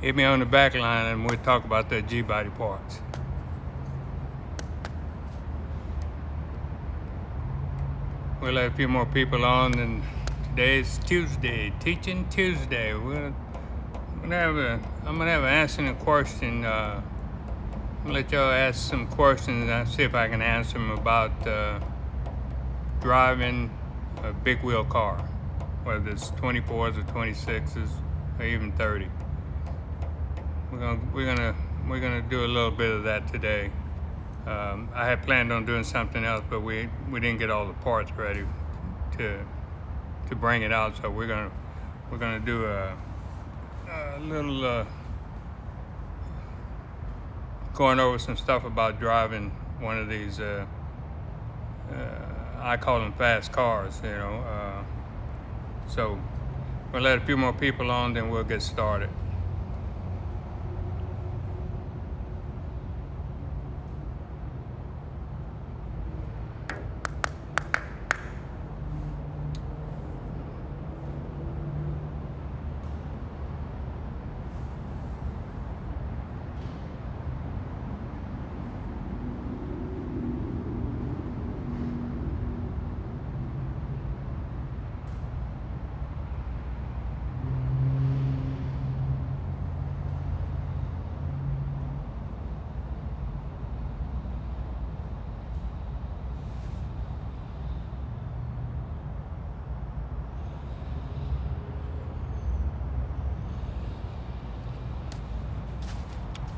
hit me on the back line and we'll talk about the G-body parts. We'll let a few more people on, and today's Tuesday, Teaching Tuesday. I'm gonna have an answering a question. I'm gonna let y'all ask some questions and I'll see if I can answer them about driving a big wheel car, whether it's 24s or 26s or even 30. We're gonna do a little bit of that today. I had planned on doing something else, but we didn't get all the parts ready to bring it out. So we're gonna do a little going over some stuff about driving one of these. I call them fast cars, you know. So we'll let a few more people on, then we'll get started.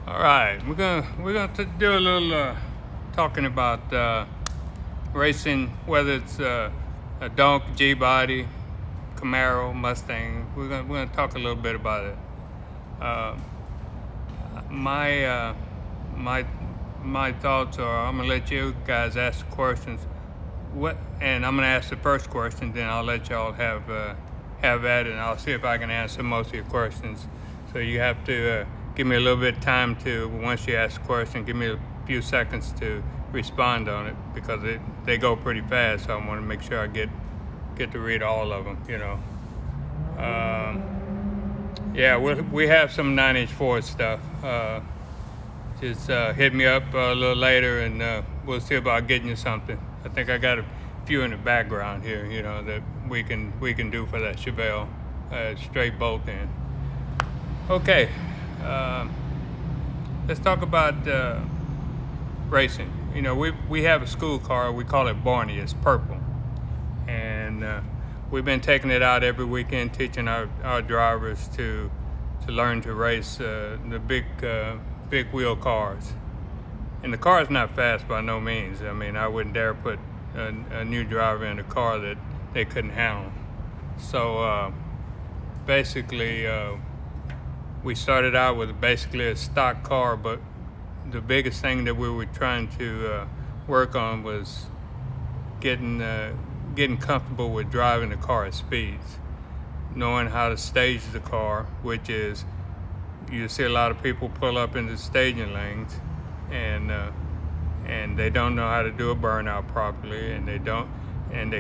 All right, we're gonna do a little talking about racing, whether it's a Donk, G-body, Camaro, Mustang. We're gonna talk a little bit about it. My thoughts are, I'm gonna let you guys ask the questions. And I'm gonna ask the first question, then I'll let y'all have at it, and I'll see if I can answer most of your questions. So you have to give me a little bit of time to, once you ask a question, give me a few seconds to respond on it, because they go pretty fast. So I want to make sure I get to read all of them. You know. Yeah, we have some 9-inch Ford stuff. Just hit me up a little later, and we'll see about getting you something. I think I got a few in the background here, you know, that we can do for that Chevelle, straight bolt in. Okay, let's talk about racing. You know, we have a school car. We call it Barney. It's purple, and we've been taking it out every weekend, teaching our drivers to learn to race the big wheel cars. And the car's not fast by no means. I mean, I wouldn't dare put a new driver in a car that they couldn't handle. So basically, we started out with basically a stock car, but the biggest thing that we were trying to work on was getting comfortable with driving the car at speeds, knowing how to stage the car, which is, you see a lot of people pull up into staging lanes, and they don't know how to do a burnout properly, and they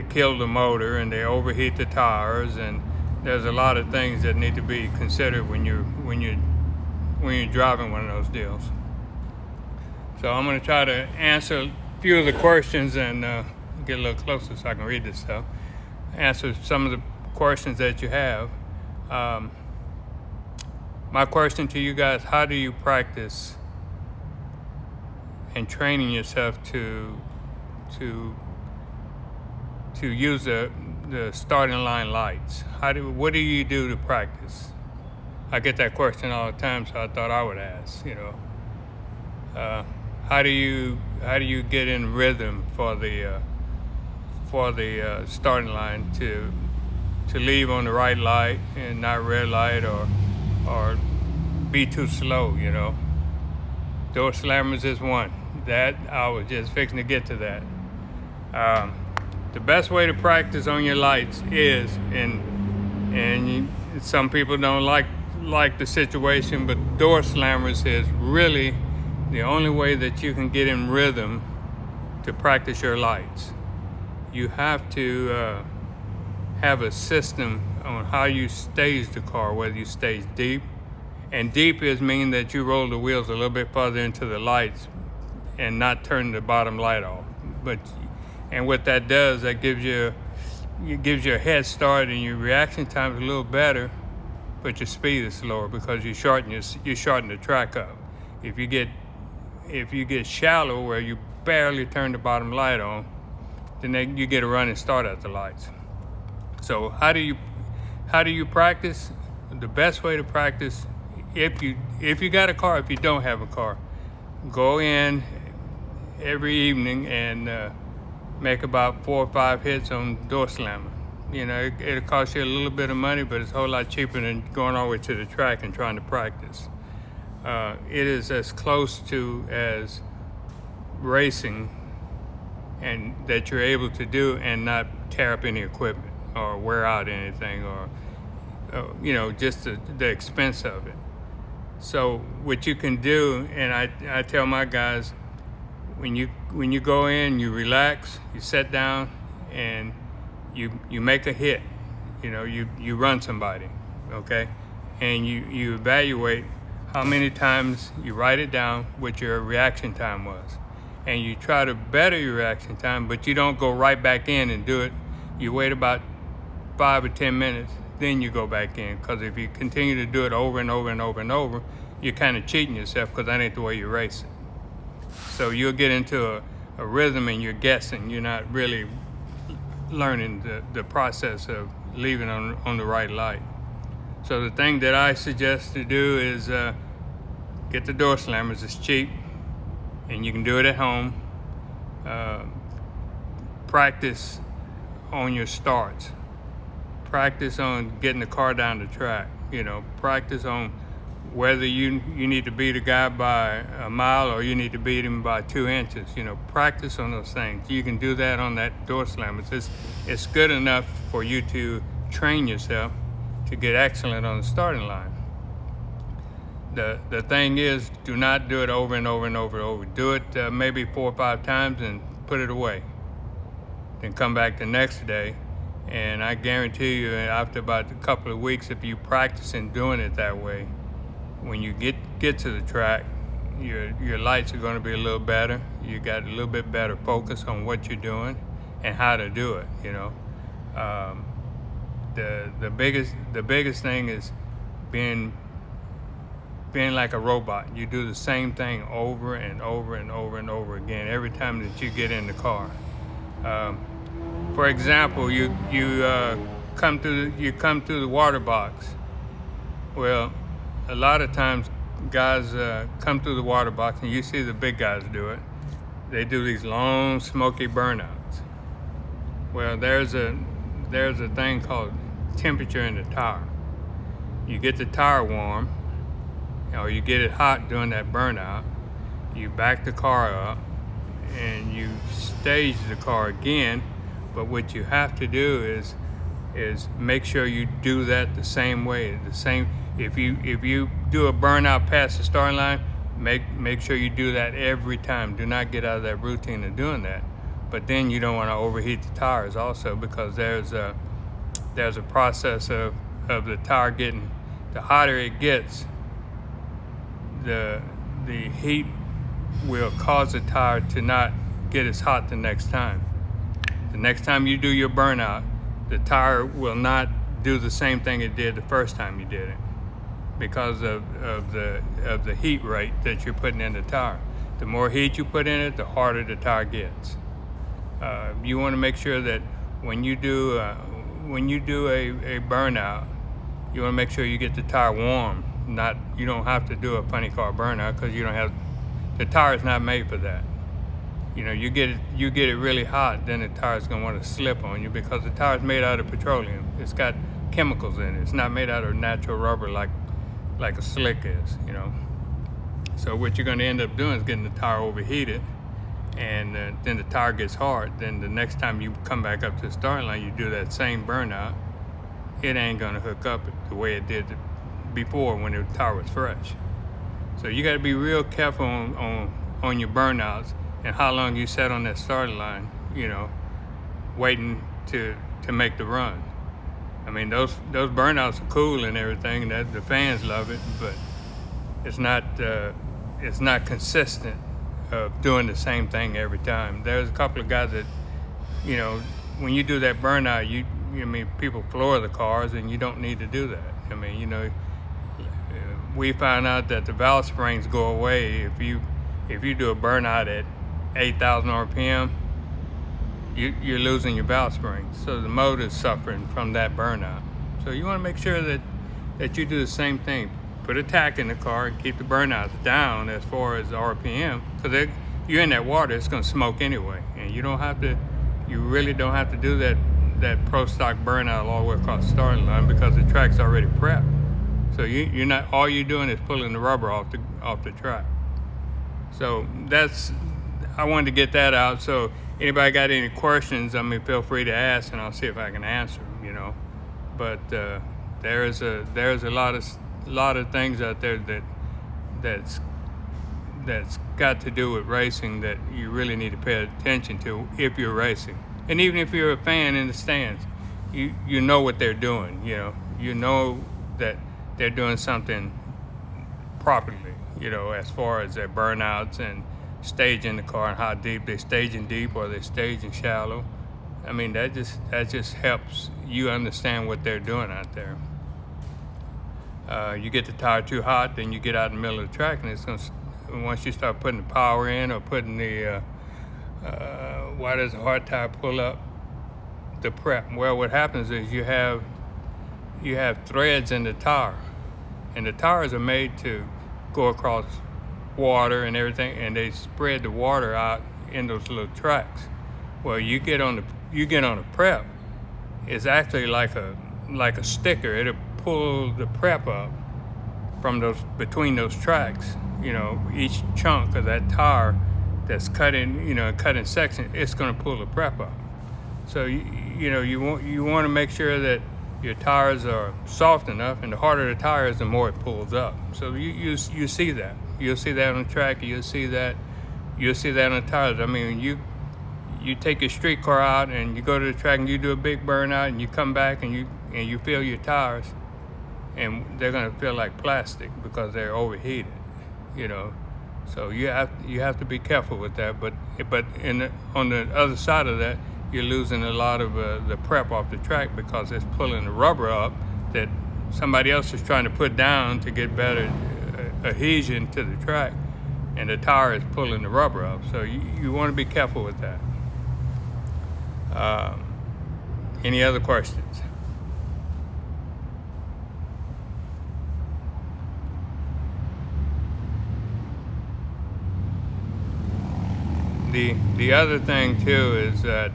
kill the motor, and they overheat the tires, and there's a lot of things that need to be considered when you're driving one of those deals. So I'm going to try to answer a few of the questions and get a little closer so I can read this stuff. Answer some of the questions that you have. My question to you guys: how do you practice and training yourself to use the starting line lights? What do you do to practice? I get that question all the time, so I thought I would ask. You know, how do you get in rhythm for the starting line to leave on the right light and not red light or be too slow? You know, door slammers is one. That I was just fixing to get to that. The best way to practice on your lights is, some people don't like the situation, but door slammers is really the only way that you can get in rhythm to practice your lights. You have to have a system on how you stage the car, whether you stage deep And deep is mean that you roll the wheels a little bit further into the lights and not turn the bottom light off. And what that does, that gives you a head start, and your reaction time is a little better, but your speed is slower because you shorten the track up. If you get shallow where you barely turn the bottom light on, then you get a running start at the lights. So how do you practice? The best way to practice, if you got a car, if you don't have a car, go in every evening and make about 4 or 5 hits on door slammer. It'll cost you a little bit of money, but it's a whole lot cheaper than going all the way to the track and trying to practice. It is as close to as racing, and that you're able to do and not tear up any equipment or wear out anything, or just the expense of it. So what you can do, and I tell my guys, when you go in, you relax, you sit down, and you make a hit. You run somebody, okay, and you evaluate how many times you write it down what your reaction time was, and you try to better your reaction time, but you don't go right back in and do it. You wait about 5 or 10 minutes, then you go back in, because if you continue to do it over and over and over and over, you're kind of cheating yourself, because that ain't the way you race it. So you'll get into a rhythm and you're guessing. You're not really learning the process of leaving on the right light. So the thing that I suggest to do is get the door slammers. It's cheap, and you can do it at home. Practice on your starts. Practice on getting the car down the track. Practice on whether you need to beat a guy by a mile or you need to beat him by 2 inches. Practice on those things. You can do that on that door slammer. It's good enough for you to train yourself to get excellent on the starting line. The thing is, do not do it over and over and over and over. Do it maybe 4 or 5 times and put it away. Then come back the next day, and I guarantee you, after about a couple of weeks, if you practice and doing it that way, when you get to the track, your lights are going to be a little better. You got a little bit better focus on what you're doing and how to do it. The biggest thing is being like a robot. You do the same thing over and over and over and over again every time that you get in the car. For example, you come through the water box. Well, a lot of times guys come through the water box, and you see the big guys do it. They do these long, smoky burnouts. Well, there's a thing called temperature in the tire. You get the tire warm, or you get it hot during that burnout. You back the car up, and you stage the car again. But what you have to do is make sure you do that the same way. If you do a burnout past the starting line, make sure you do that every time. Do not get out of that routine of doing that. But then you don't want to overheat the tires also, because there's a process of the tire getting, the hotter it gets, the heat will cause the tire to not get as hot the next time. The next time you do your burnout, the tire will not do the same thing it did the first time you did it, because of the heat rate that you're putting in the tire. The more heat you put in it, the harder the tire gets. You want to make sure that when you do a burnout, you want to make sure you get the tire warm. You don't have to do a funny car burnout, because the tire is not made for that. You get it really hot, then the tire's gonna want to slip on you, because the tire's made out of petroleum. It's got chemicals in it. It's not made out of natural rubber like a slick is. So what you're gonna end up doing is getting the tire overheated, and then the tire gets hard. Then the next time you come back up to the starting line, you do that same burnout. It ain't gonna hook up the way it did before when the tire was fresh. So you got to be real careful on your burnouts and how long you sat on that starting line, waiting to make the run. I mean, those burnouts are cool and everything, and the fans love it, but it's not consistent of doing the same thing every time. There's a couple of guys that, you know, when you do that burnout, I mean, people floor the cars, and you don't need to do that. I mean, you know, we found out that the valve springs go away if you do a burnout at 8,000 RPM. You're losing your valve springs, so the motor is suffering from that burnout. So you want to make sure that you do the same thing. Put a tach in the car and keep the burnouts down as far as RPM, because you're in that water, it's going to smoke anyway, and you really don't have to do that pro stock burnout all the way across the starting line, because the track's already prepped. So you're not, all you're doing is pulling the rubber off the track. So I wanted to get that out. So anybody got any questions, I mean, feel free to ask, and I'll see if I can answer them, you know. But there's a lot of things out there that's got to do with racing that you really need to pay attention to if you're racing. And even if you're a fan in the stands, you know what they're doing, you know. You know that they're doing something properly, you know, as far as their burnouts and staging the car and how deep they're staging deep or they're staging shallow. I mean, that just helps you understand what they're doing out there. You get the tire too hot, then you get out in the middle of the track, and once you start putting the power in or putting the why does a hard tire pull up the prep? Well, what happens is you have threads in the tire, and the tires are made to go across water and everything, and they spread the water out in those little tracks. Well, you get on the prep, it's actually like a sticker. It'll pull the prep up from between those tracks. You know, each chunk of that tire that's cut in section, it's going to pull the prep up. So you want to make sure that your tires are soft enough, and the harder the tire is, the more it pulls up. So you see that. You'll see that on the track. You'll see that on the tires. I mean, you take your street car out and you go to the track and you do a big burnout, and you come back and you fill your tires, and they're gonna feel like plastic because they're overheated, you know. So you have to be careful with that. But on the other side of that, you're losing a lot of the prep off the track, because it's pulling the rubber up that somebody else is trying to put down to get better adhesion to the track, and the tire is pulling the rubber up. So you want to be careful with that. Any other questions? The other thing too is that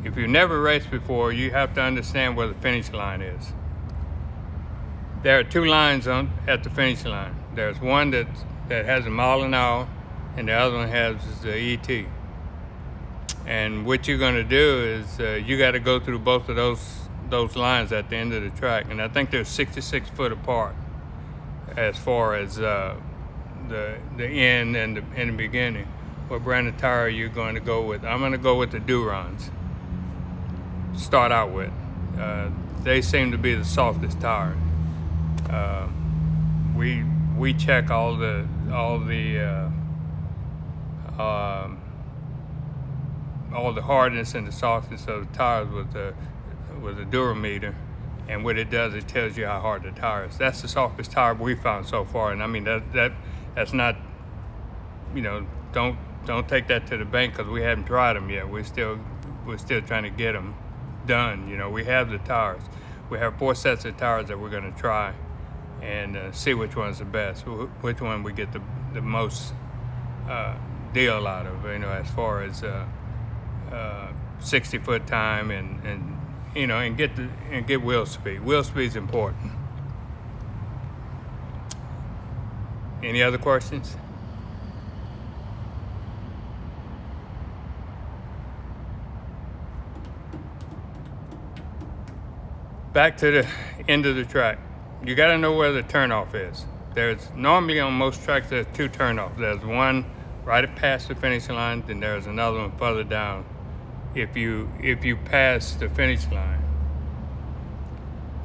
if you've never raced before, you have to understand where the finish line is. There are two lines at the finish line. There's one that has a mile an hour, and the other one has the ET. And what you're going to do is you got to go through both of those lines at the end of the track, and I think they're 66 foot apart as far as the end and the beginning. What brand of tire are you going to go with? I'm going to go with the Durons. Start out with. They seem to be the softest tire. We check all the hardness and the softness of the tires with the Durameter, and what it does, it tells you how hard the tire is. That's the softest tire we found so far, and I mean that's not, you know, don't take that to the bank, because we haven't tried them yet. We're still trying to get them done. You know, we have the tires. We have 4 sets of tires that we're going to try and see which one's the best, which one we get the most deal out of, you know, as far as 60 foot time and you know, and get wheel speed. Wheel speed's important. Any other questions? Back to the end of the track. You got to know where the turnoff is. There's normally on most tracks there's 2 turnoffs. There's one right past the finish line, then there's another one further down if you pass the finish line.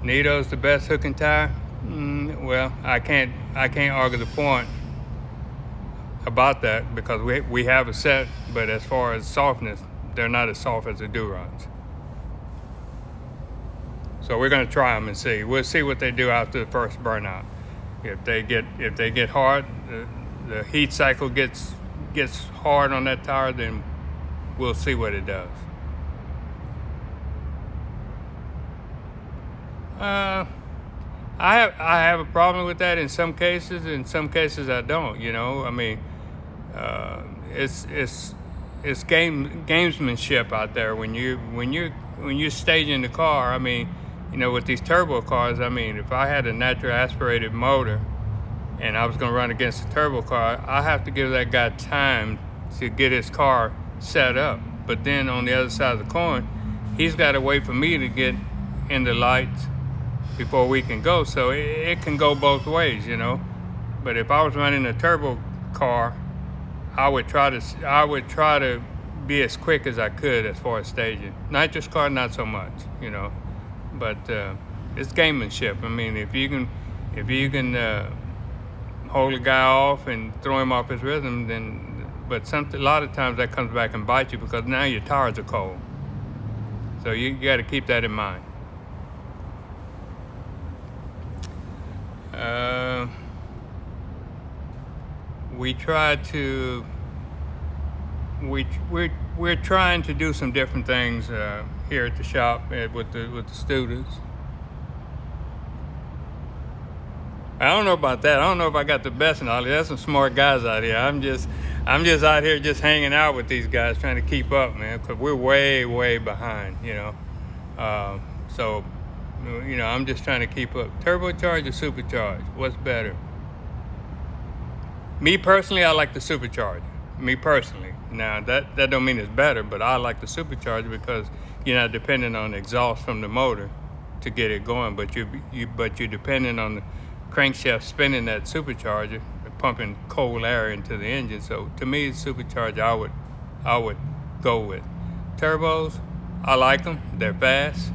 Nito's the best hooking tire? Well, I can't argue the point about that because we have a set, but as far as softness, they're not as soft as the Durons. So we're going to try them and see. We'll see what they do after the first burnout. If they get hard, the heat cycle gets hard on that tire, then we'll see what it does. Uh, I have a problem with that in some cases. In some cases, I don't. I mean, uh, it's gamesmanship out there when you're staging the car. I mean, with these turbo cars. I mean, if I had a natural aspirated motor and I was going to run against a turbo car, I have to give that guy time to get his car set up. But then on the other side of the coin, he's got to wait for me to get in the lights before we can go. So it can go both ways. But if I was running a turbo car, I would try to be as quick as I could as far as staging. Nitrous car, not so much. But it's gamemanship. I mean, if you can hold a guy off and throw him off his rhythm, then a lot of times that comes back and bites you because now your tires are cold. So you got to keep that in mind. Uh, we try to we're trying to do some different things here at the shop with the students. I don't know about that. I don't know if I got the best knowledge. There's some smart guys out here. I'm just out here just hanging out with these guys, trying to keep up, man, because we're way behind. So I'm just trying to keep up. Turbocharged or supercharged? What's better? Me personally, I like the supercharger. Me personally. Now that don't mean it's better, but I like the supercharger because you're not dependent on exhaust from the motor to get it going, but you're dependent on the crankshaft spinning that supercharger, pumping cold air into the engine. So to me, supercharger I would go with. Turbos, I like them. They're fast,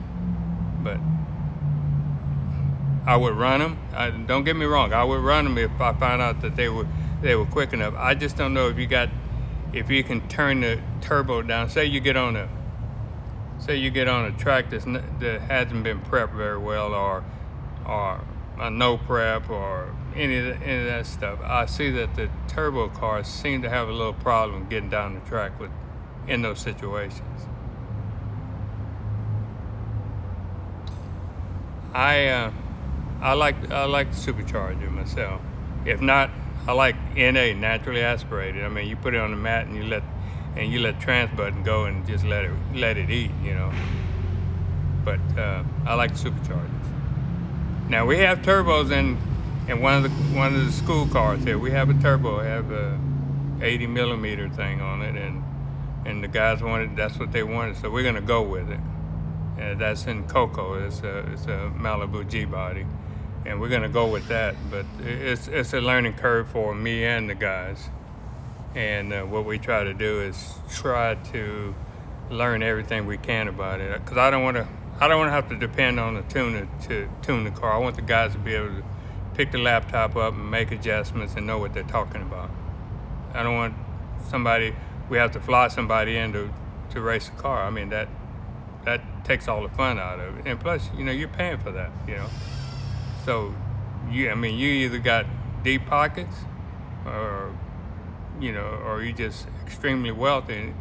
but I would run them. Don't get me wrong. I would run them if I found out that they were quick enough. I just don't know if you can turn the turbo down. Say you get on a track that hasn't been prepped very well, or a no prep, or any of that stuff. I see that the turbo cars seem to have a little problem getting down the track in those situations. I like the supercharger myself. If not, I like NA, naturally aspirated. I mean, you put it on the mat and you let trans button go and just let it eat. But I like the superchargers. Now we have turbos in one of the school cars here. We have a turbo. We have a 80 millimeter thing on it, and the guys wanted. That's what they wanted. So we're gonna go with it. That's in Cocoa. It's a Malibu G body, and we're gonna go with that. But it's a learning curve for me and the guys. And what we try to do is try to learn everything we can about it. Because I don't want to have to depend on a tuner to tune the car. I want the guys to be able to pick the laptop up and make adjustments and know what they're talking about. I don't want we have to fly somebody in to race a car. I mean, that takes all the fun out of it. And plus, you're paying for that, So, you either got deep pockets or you just extremely wealthy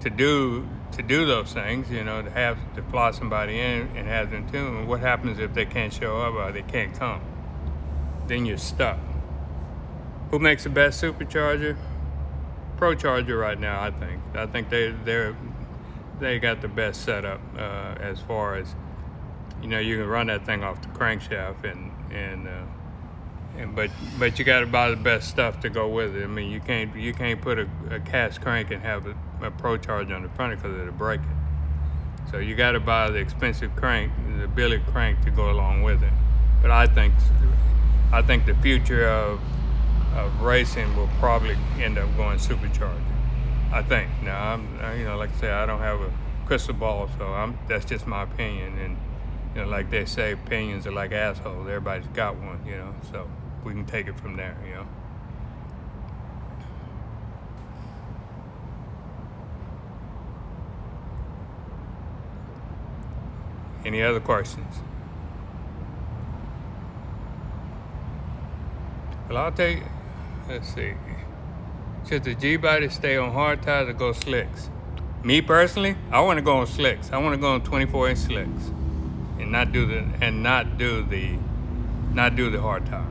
to do those things, to fly somebody in and have them tune. What happens if they can't show up or they can't come? Then you're stuck. Who makes the best supercharger? ProCharger right now, I think. I think they got the best setup as far as, you can run that thing off the crankshaft but you got to buy the best stuff to go with it. I mean, you can't put a cast crank and have a ProCharger on the front because it'll break it. So you got to buy the expensive crank, the billet crank, to go along with it. But I think the future of racing will probably end up going supercharger. I think. Now, like I said, I don't have a crystal ball, so that's just my opinion. You know, like they say, opinions are like assholes. Everybody's got one, you know, so we can take it from there, you know. Any other questions? Well, I'll tell you, let's see. Should the G-body stay on hard tires or go slicks? Me personally, I want to go on slicks. I want to go on 24-inch slicks, and not do the hard tire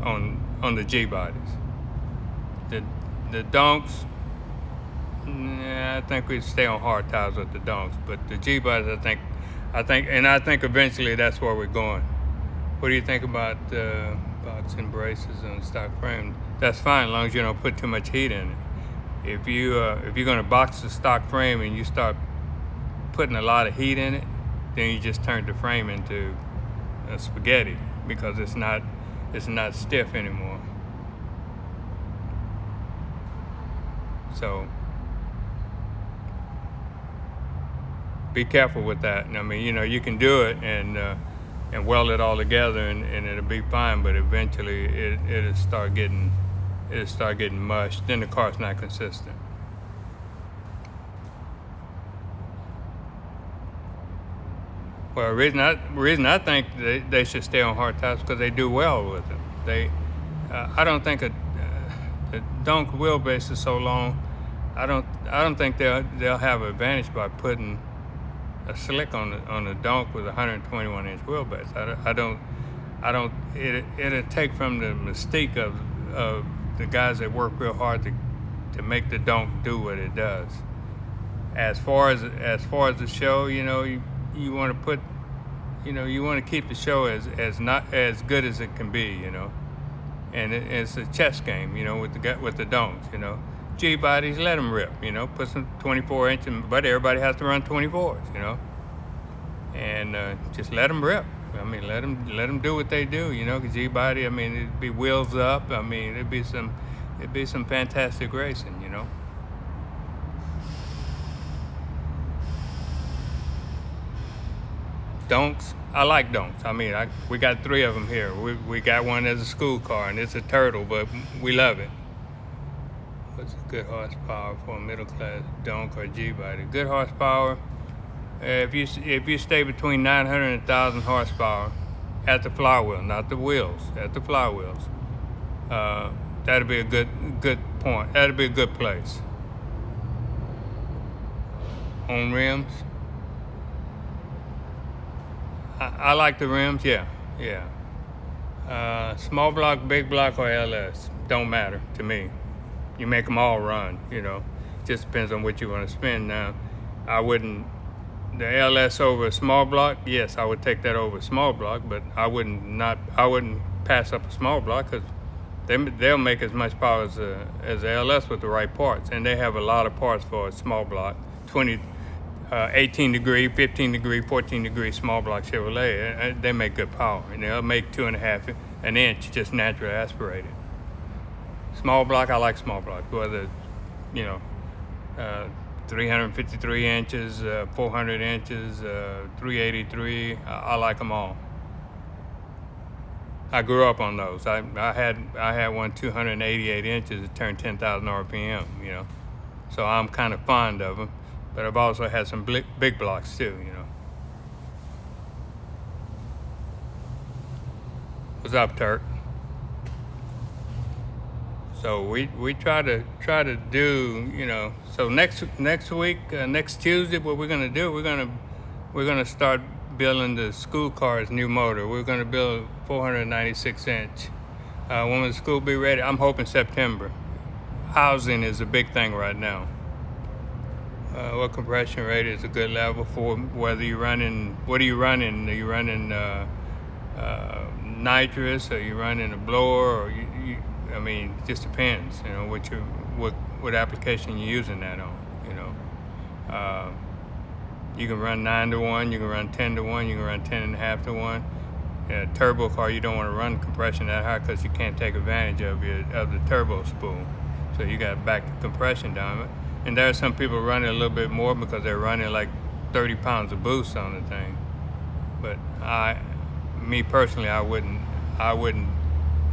on the G bodies. The donks, I think we'd stay on hard tires with the donks, but the G bodies, I think eventually that's where we're going. What do you think about box and braces on the stock frame? That's fine as long as you don't put too much heat in it. If you're gonna box the stock frame and you start putting a lot of heat in it, then you just turn the frame into spaghetti because it's not stiff anymore. So be careful with that. I mean, you know, you can do it and weld it all together and it'll be fine, but eventually it'll start getting mushed. Then the car's not consistent. Well, the reason I think they should stay on hard tires because they do well with them. I don't think the donk wheelbase is so long. I don't think they'll have an advantage by putting a slick on the donk with a 121-inch wheelbase. I don't. It'll take from the mystique of the guys that work real hard to make the donk do what it does. As far as the show, you know, you want to put, you know, you want to keep the show as not as good as it can be, you know, and it's a chess game, you know, with the donks, you know. G bodies, let them rip, you know, put some 24-inch, but everybody has to run 24s, you know, and just let them rip. I mean, let them do what they do, you know. G body, I mean, it'd be wheels up. I mean, it'd be some fantastic racing, you know. Donks, I like donks. I mean, we got 3 of them here. We got one as a school car, and it's a turtle, but we love it. What's a good horsepower for a middle class donk or G body? Good horsepower. If you stay between 900 and 1,000 horsepower at the flywheel, not the wheels, at the flywheels, that'd be a good point. That'd be a good place. On rims, I like the rims. Yeah. Small block, big block, or LS don't matter to me. You make them all run. You know, just depends on what you want to spend. Now, I wouldn't. The LS over a small block, yes, I would take that over a small block, but I wouldn't pass up a small block because they'll make as much power as the LS with the right parts, and they have a lot of parts for a small block, 18 degree, 15 degree, 14 degree small block Chevrolet. They make good power, and they'll make 2.5 an inch just naturally aspirated. Small block, I like small block, whether, you know, 353 inches, 400 inches, 383. I like them all. I grew up on those. I had one 288 inches that turned 10,000 RPM. You know, so I'm kind of fond of them. But I've also had some big blocks too. You know. What's up, Turk? So we try to do, you know. So next week, next Tuesday, what we're gonna do? We're gonna start building the school car's new motor. We're gonna build 496 inch. When will the school be ready? I'm hoping September. Housing is a big thing right now. What compression rate is a good level for whether you're running? What are you running? Are you running nitrous? Are you running a blower? Or I mean, it just depends, you know, what application you're using that on, you know. You can run 9 to 1, you can run 10 to 1, you can run 10.5 to 1. In a turbo car, you don't want to run compression that high because you can't take advantage of the turbo spool. So you got to back the compression down. And there are some people running a little bit more because they're running like 30 pounds of boost on the thing. But me personally, I wouldn't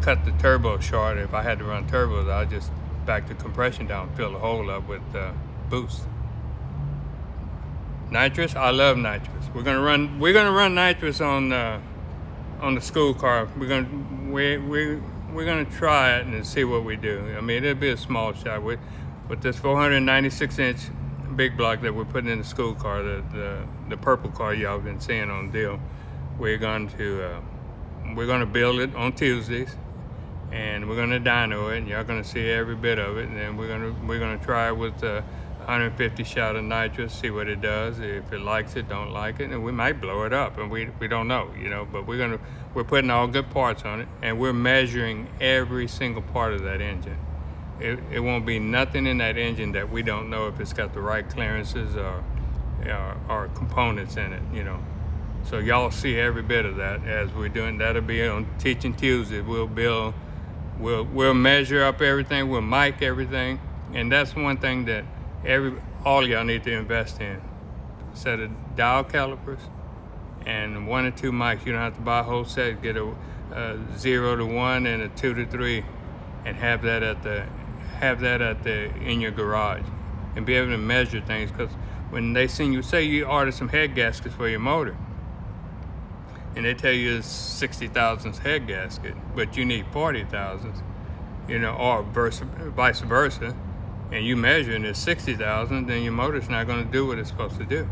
cut the turbo short. If I had to run turbos, I'd just back the compression down, fill the hole up with boost. Nitrous, I love nitrous. We're gonna run nitrous on the school car. We're gonna try it and see what we do. I mean, it'll be a small shot with this 496-inch big block that we're putting in the school car, the purple car y'all been seeing on the deal. We're going to build it on Tuesdays, and we're going to dyno it, and y'all going to see every bit of it. And then we're going to try it with 150 shot of nitrous, see what it does. If it likes it, don't like it, and we might blow it up, and we don't know, But we're putting all good parts on it, and we're measuring every single part of that engine. It won't be nothing in that engine that we don't know if it's got the right clearances or components in it, So y'all see every bit of that as we're doing. That'll be on Teaching Tuesday. We'll measure up everything. We'll mic everything, and that's one thing that all y'all need to invest in. A set of dial calipers and 1 or 2 mics. You don't have to buy a whole set. Get a 0 to 1 and a 2 to 3, and have that in your garage, and be able to measure things. Because when they send you, say you order some head gaskets for your motor, and they tell you it's 60,000 head gasket, but you need 40,000, or vice versa, and you measure and it's 60,000, then your motor's not going to do what it's supposed to do,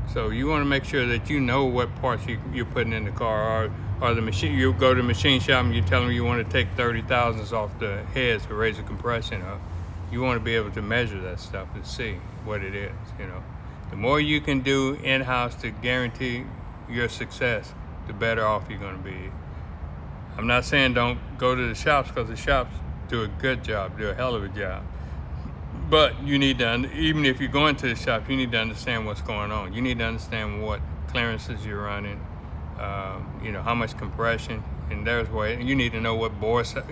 So you want to make sure that you know what parts you're putting in the car, or the machine. You go to the machine shop and you tell them you want to take 30,000 off the heads to raise the compression up. You want to be able to measure that stuff and see what it is, The more you can do in-house to guarantee your success, the better off you're going to be. I'm not saying don't go to the shops, because the shops do a good job, do a hell of a job. But you need to, even if you're going to the shop, you need to understand what's going on. You need to understand what clearances you're running, how much compression, and you need to know what bore size,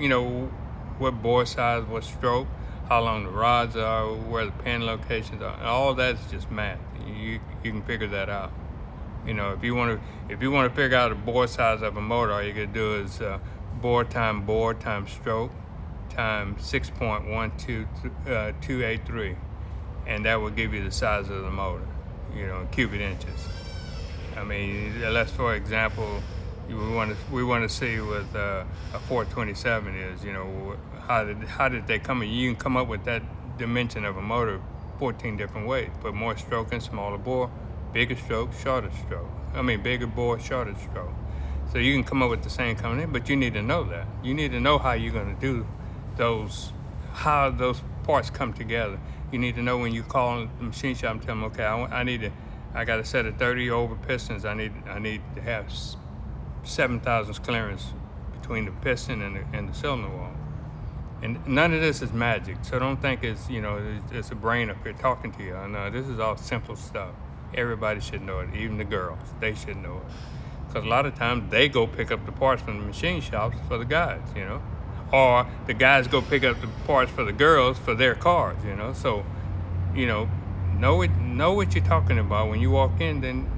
what stroke, how long the rods are, where the pin locations are. All that's just math. You can figure that out. If you want to figure out the bore size of a motor, all you gotta do is bore times stroke times 6.12283, and that will give you the size of the motor, in cubic inches. I mean, let's, for example, we want to see what a 427 is. How did they come in? You can come up with that dimension of a motor 14 different ways. Put more stroke in, smaller bore, bigger stroke, shorter stroke. Bigger bore, shorter stroke. So you can come up with the same combination, but you need to know that. You need to know how you're going to do how those parts come together. You need to know when you call the machine shop and tell them, okay, I got a set of 30 over pistons. I need to have 7,000 clearance between the piston and the cylinder wall. And none of this is magic, so don't think it's a brain up here talking to you. No, this is all simple stuff. Everybody should know it, even the girls. They should know it, because a lot of times they go pick up the parts from the machine shops for the guys, or the guys go pick up the parts for the girls for their cars, So, know what you're talking about when you walk in. Then,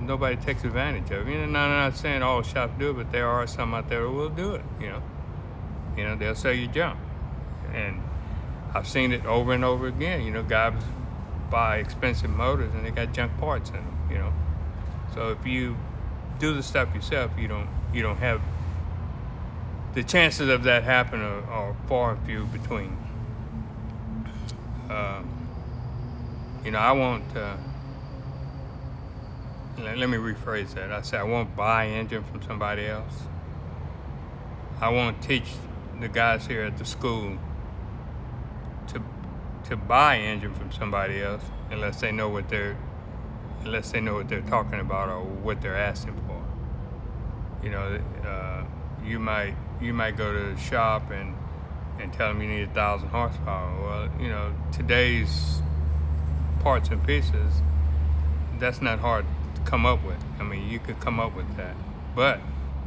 nobody takes advantage of it. I'm not saying all shops do it, but there are some out there who will do it. They'll sell you junk, and I've seen it over and over again. Guys buy expensive motors and they got junk parts in them. So if you do the stuff yourself, you don't have the chances of that happening are far and few between. I won't. Let me rephrase that. I say I won't buy an engine from somebody else. I won't teach the guys here at the school to buy an engine from somebody else unless they know what they're talking about or what they're asking for. You might go to the shop and tell them you need 1,000 horsepower. Well, today's parts and pieces, that's not hard to come up with. You could come up with that, but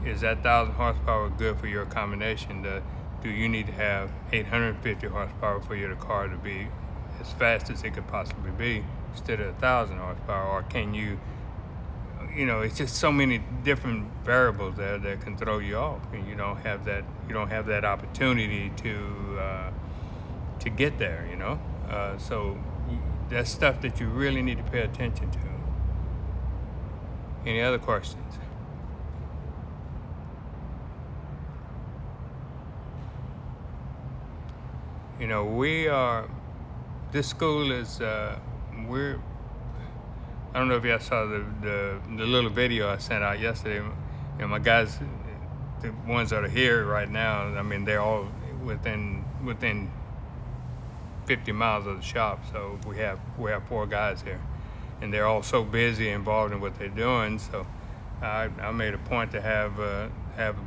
is that 1,000 horsepower good for your combination? Do you need to have 850 horsepower for your car to be as fast as it could possibly be instead of 1,000 horsepower? Or can you it's just so many different variables there that can throw you off, and you don't have that opportunity to get there. So that's stuff that you really need to pay attention to. Any other questions? This school is, I don't know if y'all saw the little video I sent out yesterday. My guys, the ones that are here right now, I mean, they're all within 50 miles of the shop. So we have 4 guys here, and they're all so busy involved in what they're doing. So I made a point to have a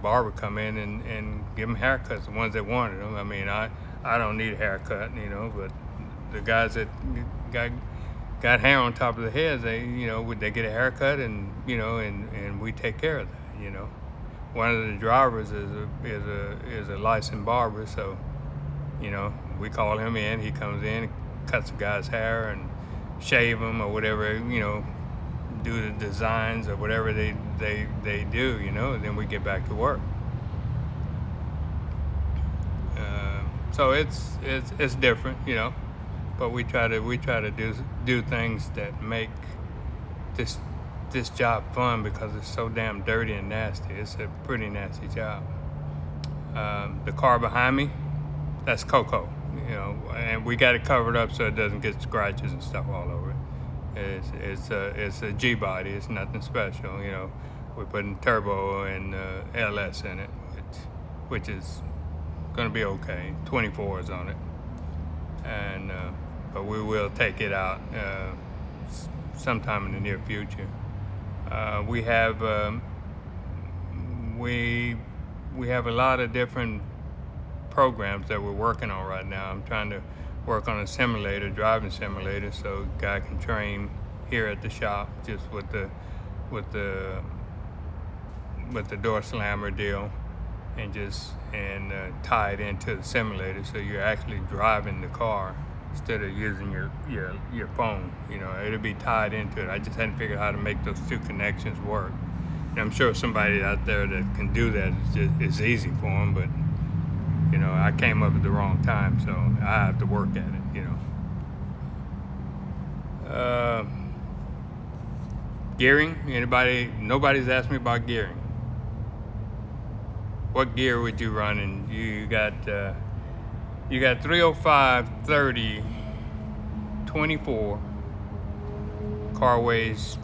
barber come in and give them haircuts, the ones that wanted them. I mean, I don't need a haircut, but the guys that got hair on top of their heads, they get a haircut, and we take care of that. One of the drivers is a licensed barber, so we call him in. He comes in, cuts the guy's hair, and shave him or whatever. Do the designs or whatever they do. And then we get back to work. So it's different, but we try to do things that make this job fun, because it's so damn dirty and nasty. It's a pretty nasty job. The car behind me, that's Coco, and we got it covered up so it doesn't get scratches and stuff all over it. It's a G body. It's nothing special. We're putting turbo and LS in it, which is gonna be okay. 24s on it, and but we will take it out sometime in the near future. We have a lot of different programs that we're working on right now. I'm trying to work on a driving simulator, so a guy can train here at the shop, just with the door slammer deal, and tie it into the simulator, so you're actually driving the car instead of using your phone. It'll be tied into it. I just hadn't figured out how to make those 2 connections work. And I'm sure somebody out there that can do that, it's easy for them, but I came up at the wrong time, so I have to work at it. Gearing. Nobody's asked me about gearing. What gear would you run? And you got 305, 30, 24. Car weighs,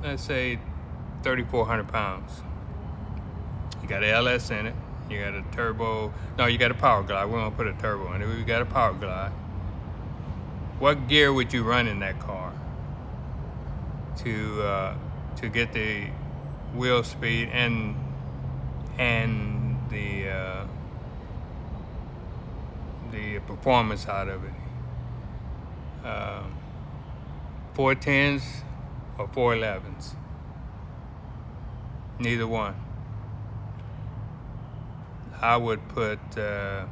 let's say, 3,400 pounds. You got an LS in it. You got a turbo. No, you got a power glide. We won't put a turbo in it. We got a power glide. What gear would you run in that car to get the wheel speed and the performance out of it? 410s or 411s? Neither one. I would put either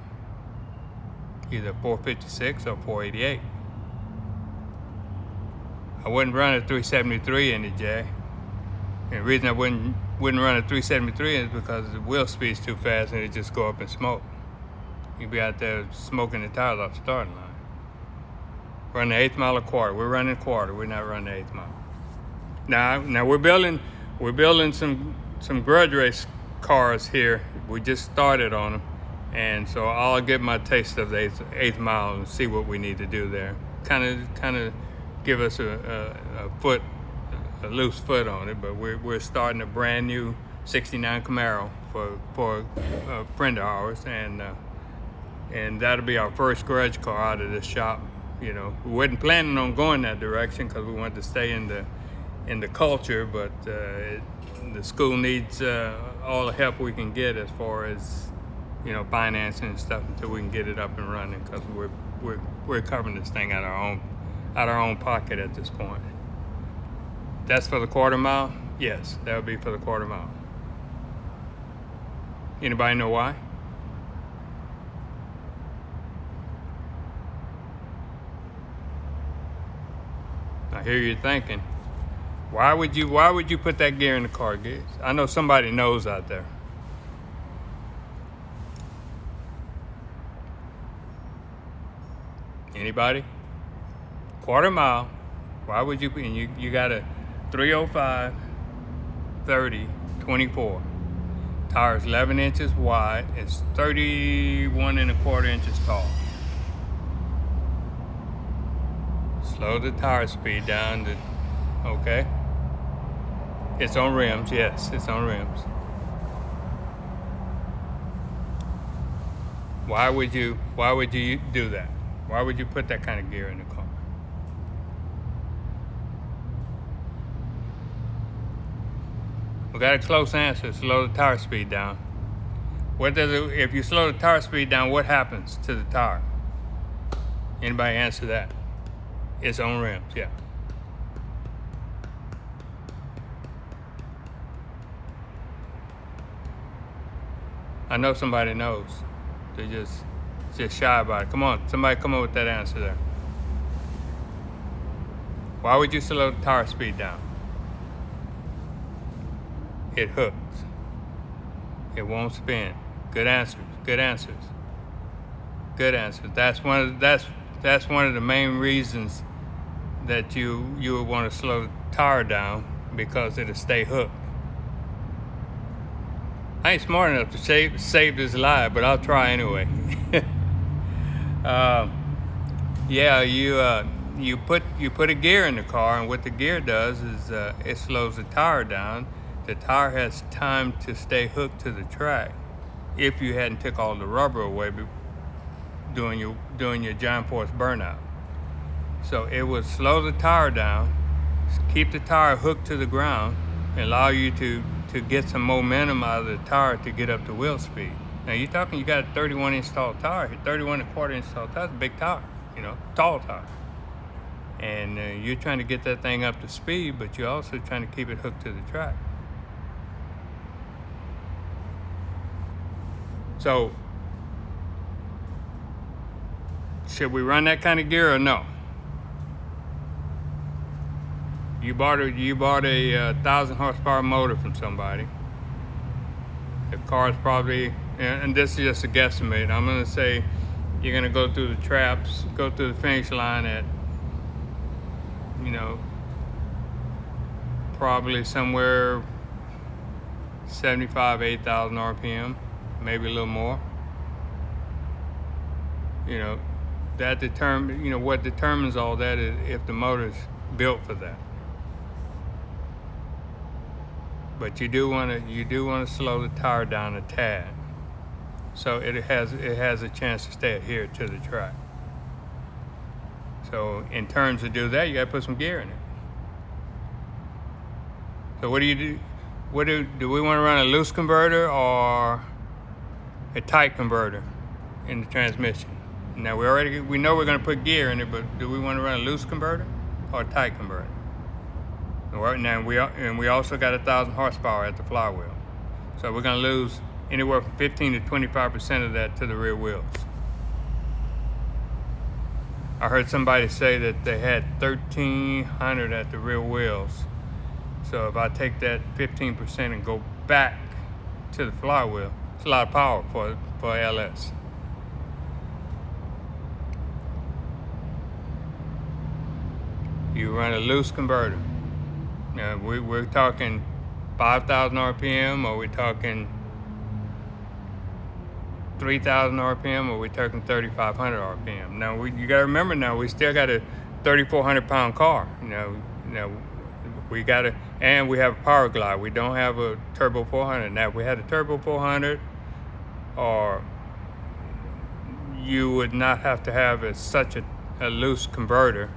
456 or 488. I wouldn't run a 373 in it, Jay. And the reason I wouldn't run a 373 is because the wheel speed's too fast and it just go up in smoke. You'd be out there smoking the tires off the starting line. Run the 1/8 mile a quarter. We're running quarter. We're not running the 1/8 mile. Now we're building some grudge race cars here. We just started on them, and so I'll get my taste of the 1/8 mile and see what we need to do there. Kind of give us a loose foot on it. But we're starting a brand new '69 Camaro for a friend of ours, and that'll be our first grudge car out of this shop. We wasn't planning on going that direction because we wanted to stay in the culture, but the school needs all the help we can get as far as financing and stuff until we can get it up and running, because we're covering this thing out our own pocket at this point. That's for the quarter mile? Yes, that would be for the quarter mile. Anybody know why? I hear you thinking. Why would you put that gear in the car, Gibbs? I know somebody knows out there. Anybody? Quarter mile. Why would you? And you got a 305, 30, 24. Tires 11 inches wide. It's 31 and a quarter inches tall. Slow the tire speed down to, okay. It's on rims, yes, it's on rims. Why would you do that? Why would you put that kind of gear in the car? We got a close answer. Slow the tire speed down. What does it, if you slow the tire speed down, what happens to the tire? Anybody answer that? It's on rims, yeah. I know somebody knows. They're just shy about it. Come on, somebody come up with that answer there. Why would you slow the tire speed down? It hooks. It won't spin. Good answers. Good answers. Good answers. That's one of the main reasons that you would want to slow the tire down, because it'll stay hooked. I ain't smart enough to save this live, but I'll try anyway. Yeah, you put a gear in the car, and what the gear does is it slows the tire down. The tire has time to stay hooked to the track. If you hadn't took all the rubber away doing your giant force burnout, so it would slow the tire down, keep the tire hooked to the ground, and allow you to get some momentum out of the tire to get up to wheel speed. Now you're talking, you got a 31 inch tall tire, 31 and a quarter inch tall tire, that's a big tire, tall tire. And you're trying to get that thing up to speed, but you're also trying to keep it hooked to the track. So, should we run that kind of gear or no? You bought a 1,000 horsepower motor from somebody. The car's probably, and this is just a guesstimate, I'm gonna say you're gonna go through the traps, go through the finish line at, probably somewhere 75, 8,000 RPM, maybe a little more. That what determines all that is if the motor's built for that. But you do want to slow the tire down a tad, so it has a chance to stay adhered to the track. So in terms to do that, you got to put some gear in it. So what do you do? Do we want to run a loose converter or a tight converter in the transmission? Now we know we're going to put gear in it, but do we want to run a loose converter or a tight converter? Now we also got 1,000 horsepower at the flywheel, so we're going to lose anywhere from 15 to 25% of that to the rear wheels. I heard somebody say that they had 1,300 at the rear wheels. So if I take that 15% and go back to the flywheel, it's a lot of power for LS. You run a loose converter. Now we're talking 5,000 RPM, or we're talking 3,000 RPM, or we're talking 3,500 RPM. Now you got to remember, now we still got a 3,400 pound car. We got to, and we have a Power Glide. We don't have a Turbo 400. Now if we had a Turbo 400, or you would not have to have such a loose converter,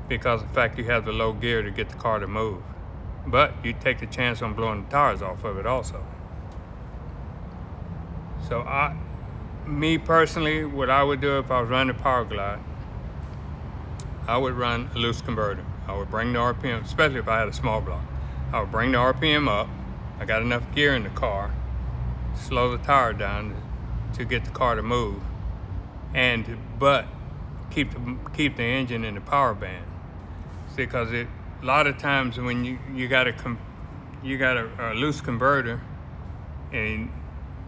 because of the fact you have the low gear to get the car to move. But you take the chance on blowing the tires off of it also. So me personally, what I would do if I was running a Power Glide, I would run a loose converter. I would bring the RPM, especially if I had a small block, I would bring the RPM up. I got enough gear in the car, slow the tire down to get the car to move, but keep the engine in the power band. See, because a lot of times when you got a loose converter, and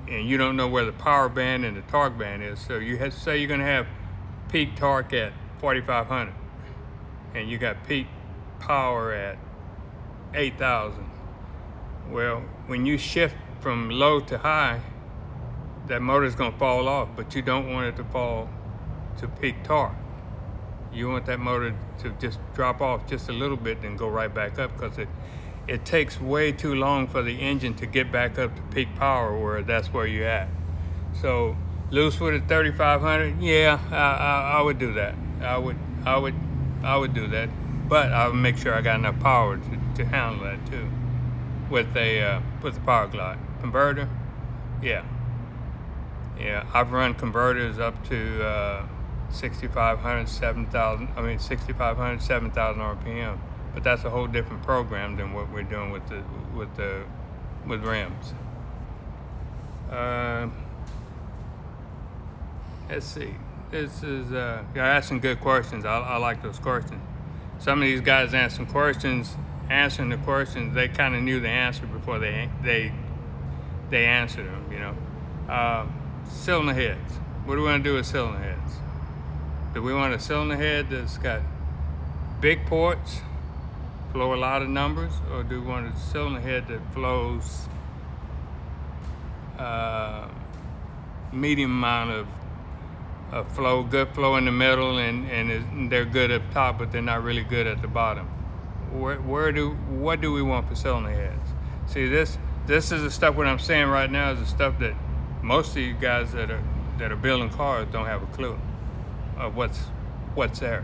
you don't know where the power band and the torque band is, so you have to say you're going to have peak torque at 4,500, and you got peak power at 8,000. Well, when you shift from low to high, that motor's going to fall off, but you don't want it to fall to peak torque. You want that motor to just drop off just a little bit and go right back up, because it takes way too long for the engine to get back up to peak power where that's where you're at. So loose with a 3,500, yeah, I would do that. I would do that, but I would make sure I got enough power to handle that too. With the power glide converter, yeah, I've run converters up to 6,500, 7,000. 7,000 RPM. But that's a whole different program than what we're doing with rims. Let's see. This is you're asking good questions. I like those questions. Some of these guys answering the questions, they kind of knew the answer before they answered them. Cylinder heads. What do we want to do with cylinder heads? Do we want a cylinder head that's got big ports, flow a lot of numbers, or do we want a cylinder head that flows medium amount of flow, good flow in the middle, and they're good up top, but they're not really good at the bottom? What do we want for cylinder heads? See, this is the stuff. What I'm saying right now is the stuff that most of you guys that are building cars don't have a clue of what's there.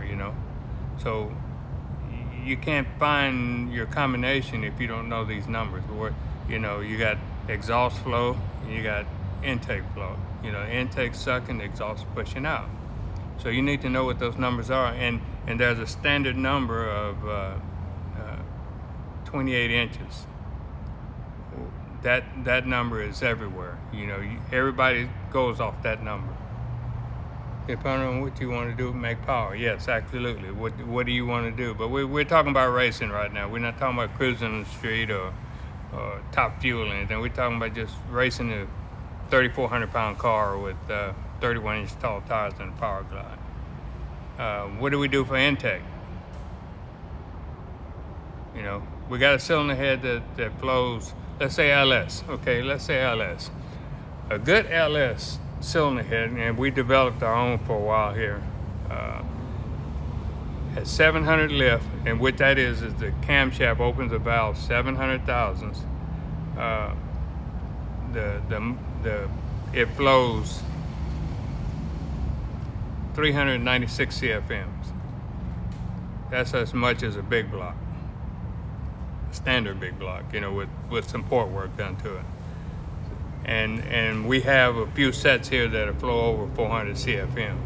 So you can't find your combination if you don't know these numbers. You got exhaust flow, you got intake flow. Intake sucking, the exhaust pushing out. So you need to know what those numbers are, and there's a standard number of 28 inches. That number is everywhere. Everybody goes off that number. Depending on what you want to do, make power. Yes, absolutely. What do you want to do? But we're talking about racing right now. We're not talking about cruising on the street or top fuel or anything. We're talking about just racing a 3,400-pound car with 31-inch tall tires and a power glide. What do we do for intake? We got a cylinder head that flows, let's say LS. Okay, let's say LS. A good LS cylinder head, and we developed our own for a while here, at 700 lift, and what that is the camshaft opens a valve 700 thousandths. It flows 396 CFMs. That's as much as a big block, standard big block, with some port work done to it. And we have a few sets here that flow over 400 CFM.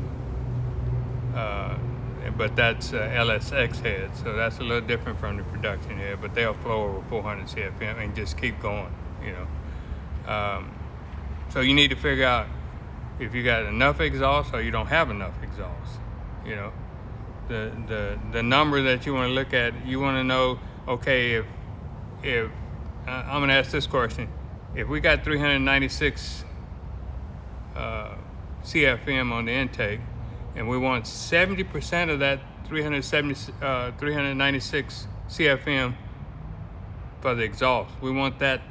But that's LSX head, so that's a little different from the production head, but they'll flow over 400 CFM and just keep going, So you need to figure out if you got enough exhaust or you don't have enough exhaust. The number that you want to look at, you want to know, okay, if I'm going to ask this question. If we got 396 CFM on the intake, and we want 70% of that 396 CFM for the exhaust, we want that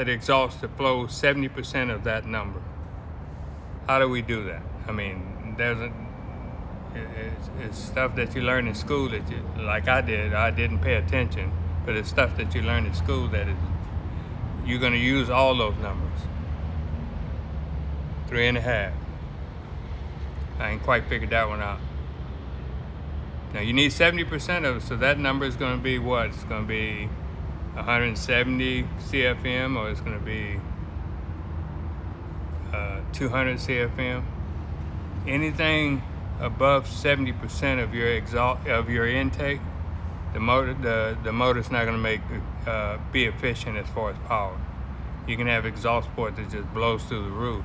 exhaust to flow 70% of that number. How do we do that? It's stuff that you learn in school that I didn't pay attention, but it's stuff that you learn in school that you're going to use all those numbers. 3.5. I ain't quite figured that one out. Now you need 70% of it, so that number is going to be what? It's going to be 170 CFM, or it's going to be 200 CFM. Anything above 70% of your intake, the motor's not going to be efficient as far as power. You can have exhaust port that just blows through the roof,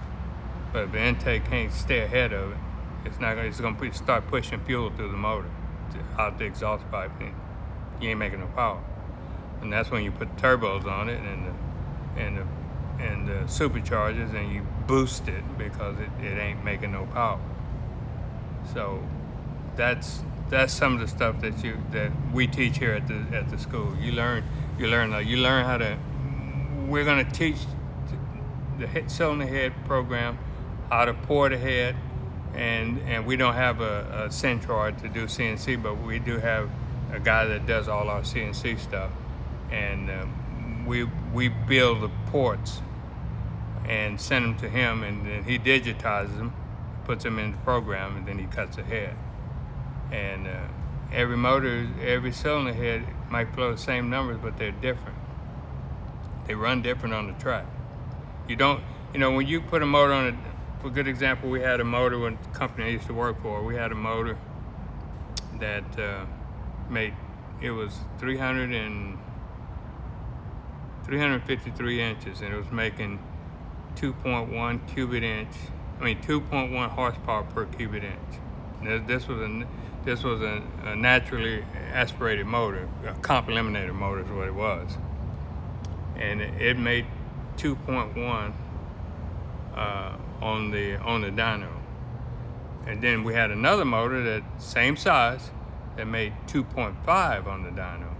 but if the intake can't stay ahead of it, it's going to start pushing fuel through the motor out the exhaust pipe. you ain't making no power. And that's when you put turbos on it and the superchargers, and you boost it because it ain't making no power. So that's some of the stuff that we teach here at the school. You learn how to. We're gonna teach the cylinder head program how to pour the head, and we don't have a centroid to do CNC, but we do have a guy that does all our CNC stuff, and we build the ports and send them to him, and then he digitizes them, puts them in the program, and then he cuts the head. And every motor, every cylinder head might flow the same numbers, but they're different. They run different on the track. You don't, when you put a motor on it, for a good example, we had a motor when the company I used to work for, we had a motor that it was 353 inches, and it was making 2.1 horsepower per cubic inch. This was a naturally aspirated motor, a comp eliminator motor is what it was, and it made 2.1 on the dyno. And then we had another motor that same size that made 2.5 on the dyno.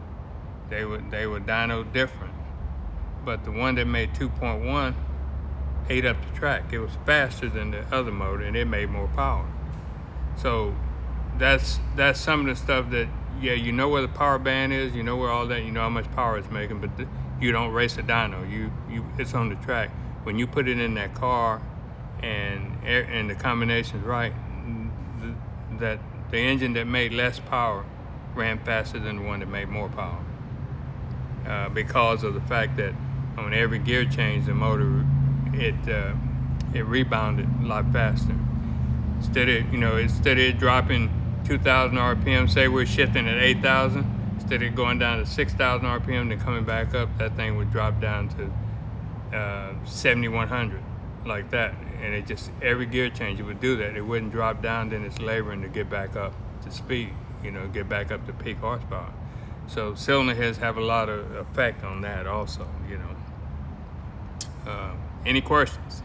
They were dyno different, but the one that made 2.1 ate up the track. It was faster than the other motor, and it made more power. So that's some of the stuff that, you know where the power band is, you know where all that, you know how much power it's making, but you don't race a dyno. It's on the track. When you put it in that car and the combination's right, that the engine that made less power ran faster than the one that made more power, because of the fact that on every gear change, the motor it rebounded a lot faster. Instead of it dropping 2,000 RPM, say we're shifting at 8,000, instead of going down to 6,000 RPM, then coming back up, that thing would drop down to 7,100, like that. And it just, every gear change, it would do that. It wouldn't drop down, then it's laboring to get back up to speed, get back up to peak horsepower. So cylinder heads have a lot of effect on that also, Any questions?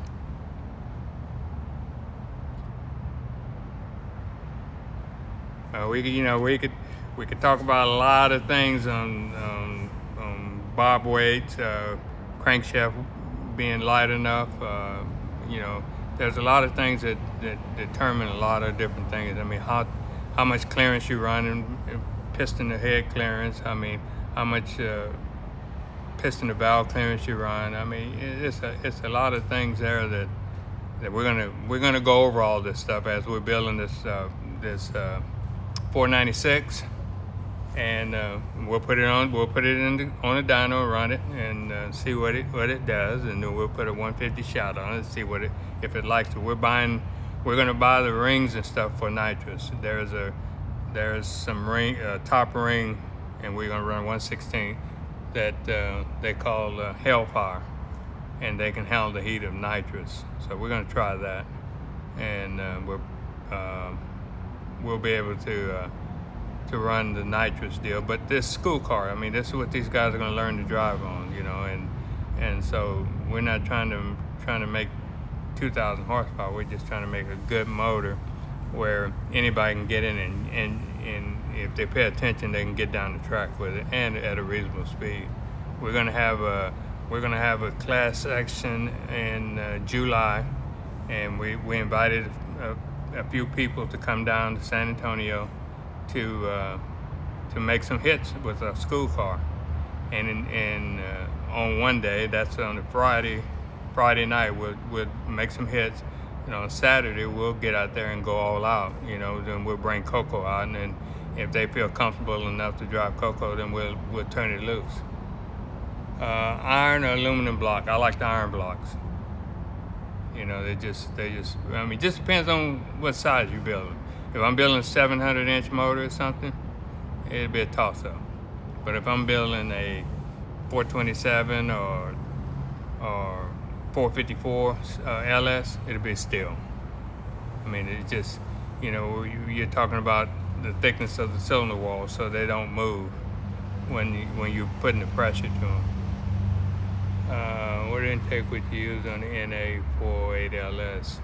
We could talk about a lot of things on bob weights, crankshaft being light enough. There's a lot of things that determine a lot of different things. I mean, how much clearance you run, and piston to head clearance. I mean, how much piston to valve clearance you run. I mean, it's a lot of things there that we're gonna go over all this stuff as we're building this 496, and we'll put it on a dyno, run it, and see what it does, and then we'll put a 150 shot on it, see if it likes it. We're gonna buy the rings and stuff for nitrous. There's some top ring, and we're gonna run 1/16 that they call Hellfire, and they can handle the heat of nitrous. So we're gonna try that, and we'll be able to run the nitrous deal. But this school car, I mean, this is what these guys are going to learn to drive on, and so we're not trying to make 2,000 horsepower. We're just trying to make a good motor where anybody can get in and if they pay attention, they can get down the track with it, and at a reasonable speed. We're going to have a class action in July, and we invited a few people to come down to San Antonio to make some hits with a school car, and on one day, that's on a Friday night, we'll make some hits, and on Saturday we'll get out there and go all out, then we'll bring Coco out, and then if they feel comfortable enough to drive Coco, then we'll turn it loose. Iron or aluminum block. I like the iron blocks. They just, I mean, just depends on what size you're building. If I'm building a 700-inch motor or something, it'd be a toss-up. But if I'm building a 427 or 454 LS, it'll be steel. I mean, it just, you're talking about the thickness of the cylinder wall, so they don't move. when you're putting the pressure to them. What intake would you use on the NA48 LS?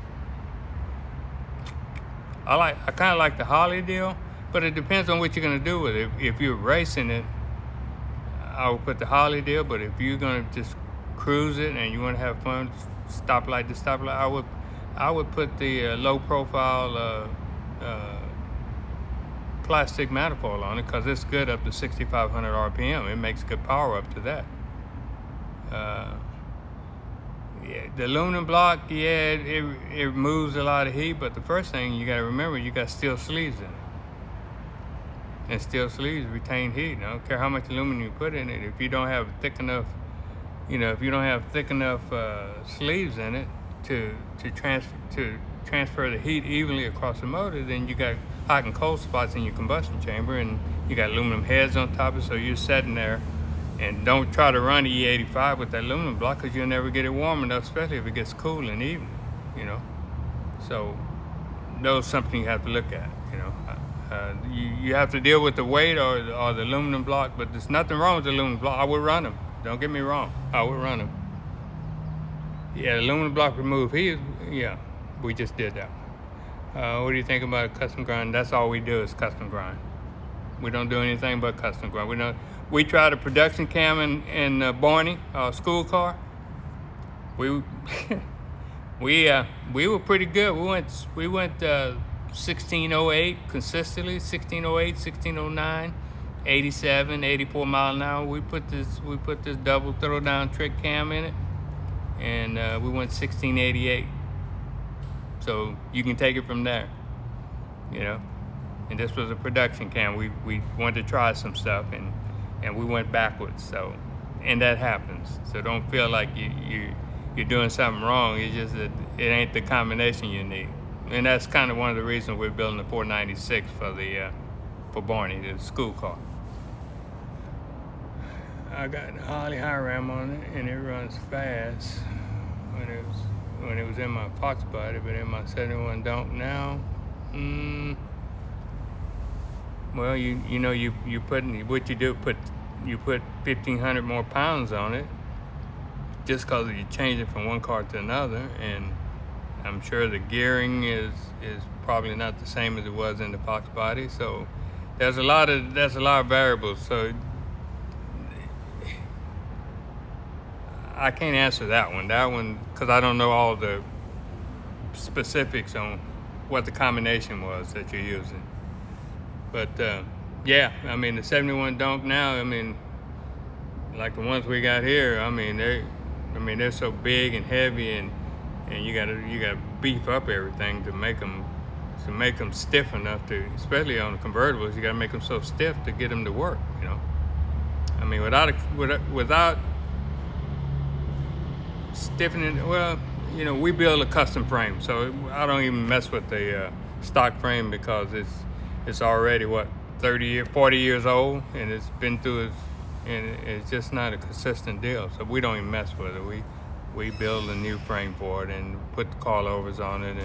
I kind of like the Holley deal, but it depends on what you're gonna do with it. If you're racing it, I would put the Holley deal. But if you're gonna just cruise it and you want to have fun, stoplight to stoplight, I would put the low profile plastic manifold on it because it's good up to 6,500 RPM. It makes good power up to that. Yeah, the aluminum block, yeah, it removes a lot of heat, but the first thing you got to remember, you got steel sleeves in it. And steel sleeves retain heat. I don't care how much aluminum you put in it. If you don't have thick enough, sleeves in it to transfer the heat evenly across the motor, then you got hot and cold spots in your combustion chamber, and you got aluminum heads on top of it, so you're sitting there. And don't try to run the E85 with that aluminum block because you'll never get it warm enough, especially if it gets cool in the evening, So those something you have to look at, You have to deal with the weight or the aluminum block, but there's nothing wrong with the aluminum block. I would run them. Don't get me wrong. I would run them. Yeah, aluminum block remove heat. Yeah, we just did that. What do you think about custom grind? That's all we do is custom grind. We don't do anything but custom grind. We tried a production cam in Barney, school car. We we were pretty good. We went 1608 consistently, 1608, 1609, 87, 84 mile an hour. We put this double throw down trick cam in it, and we went 1688. So you can take it from there, And this was a production cam. We wanted to try some stuff, and we went backwards. So, and that happens. So don't feel like you're doing something wrong. It's just that it ain't the combination you need. And that's kind of one of the reasons we're building the 496 for Barney, the school car. I got the Holley high ram on it, and it runs fast when it was in my Fox body, but in my 71 don't now. Well, you put 1,500 more pounds on it just because you change it from one car to another, and I'm sure the gearing is probably not the same as it was in the Fox body. So there's a lot of variables. So I can't answer that one because I don't know all the specifics on what the combination was that you're using. But yeah, I mean the 71 Donk now, I mean, like the ones we got here, they're so big and heavy, and you gotta beef up everything to make them stiff enough to, especially on the convertibles, you gotta make them so stiff to get them to work. I mean, without stiffening, well, we build a custom frame, so I don't even mess with the stock frame because it's already 40 years old, and it's been through and it's just not a consistent deal. So we don't even mess with it. We build a new frame for it and put the coilovers on it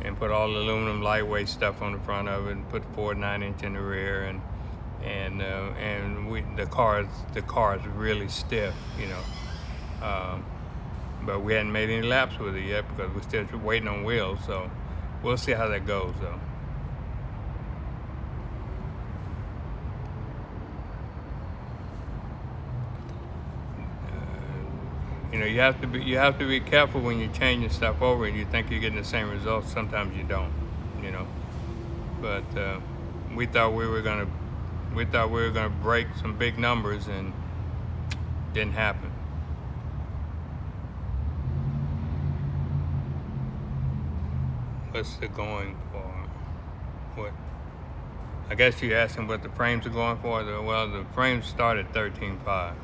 and put all the aluminum lightweight stuff on the front of it and put 4 9-inch in the rear, and the car is really stiff, but we hadn't made any laps with it yet because we're still waiting on wheels. So we'll see how that goes though. You have to be careful when you're changing stuff over and you think you're getting the same results. Sometimes you don't, But we thought we were gonna break some big numbers, and didn't happen. What's the going for? What? I guess you're asking what the frames are going for. Well, the frames start at 13.5.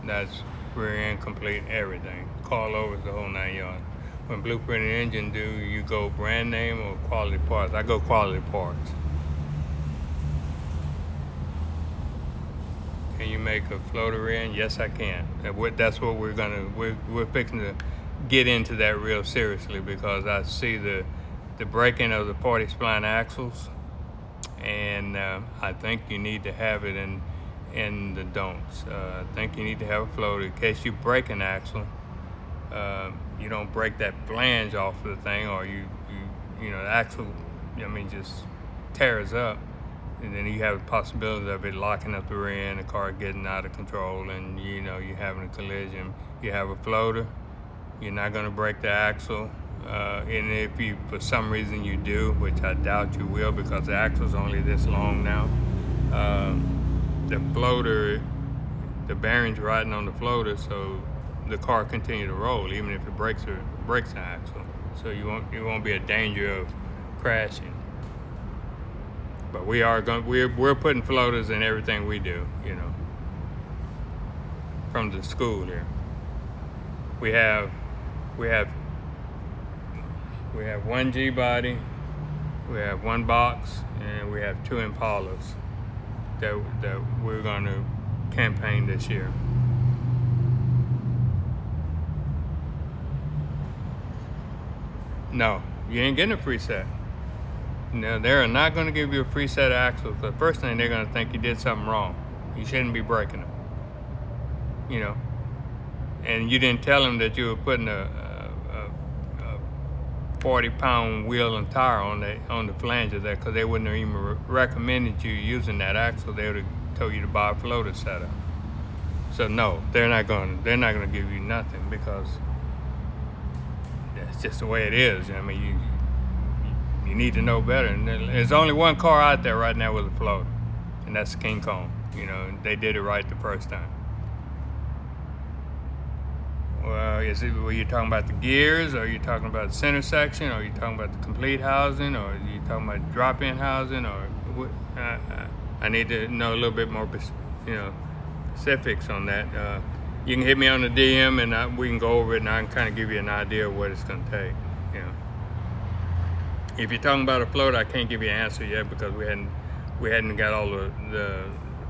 That's rear end, complete, everything. Coilovers, the whole 9 yards. When Blueprint and Engine do, you go brand name or quality parts. I go quality parts. Can you make a floater end? Yes, I can. That's what we're fixing to get into that real seriously, because I see the breaking of the 40 spline axles, and I think you need to have it and the don'ts. I think you need to have a floater in case you break an axle. You don't break that flange off of the thing, or the axle, just tears up, and then you have the possibility of it locking up the rear end, the car getting out of control, and you having a collision. You have a floater, you're not going to break the axle, and if you, for some reason you do, which I doubt you will because the axle's only this long now, the floater, the bearing's riding on the floater, so the car continue to roll even if it breaks the axle. So you won't be a danger of crashing. But we're putting floaters in everything we do, from the school here. We have one G body, we have one box, and we have 2 Impalas that we're going to campaign this year. No, you ain't getting a free set. No, they're not going to give you a free set of axles. The first thing they're going to think you did something wrong. You shouldn't be breaking them. And you didn't tell them that you were putting a 40-pound wheel and tire on the flange of that, because they wouldn't have even recommended you using that axle. They would have told you to buy a floater setup. So no, they're not going to give you nothing, because that's just the way it is. You need to know better. And there's only one car out there right now with a floater, and that's King Kong. They did it right the first time. Well, were you talking about the gears, or are you talking about the center section, or are you talking about the complete housing, or are you talking about drop-in housing, or what? I need to know a little bit more, specifics on that. You can hit me on the DM, and we can go over it, and I can kind of give you an idea of what it's going to take. If you're talking about a floater, I can't give you an answer yet because we hadn't got all the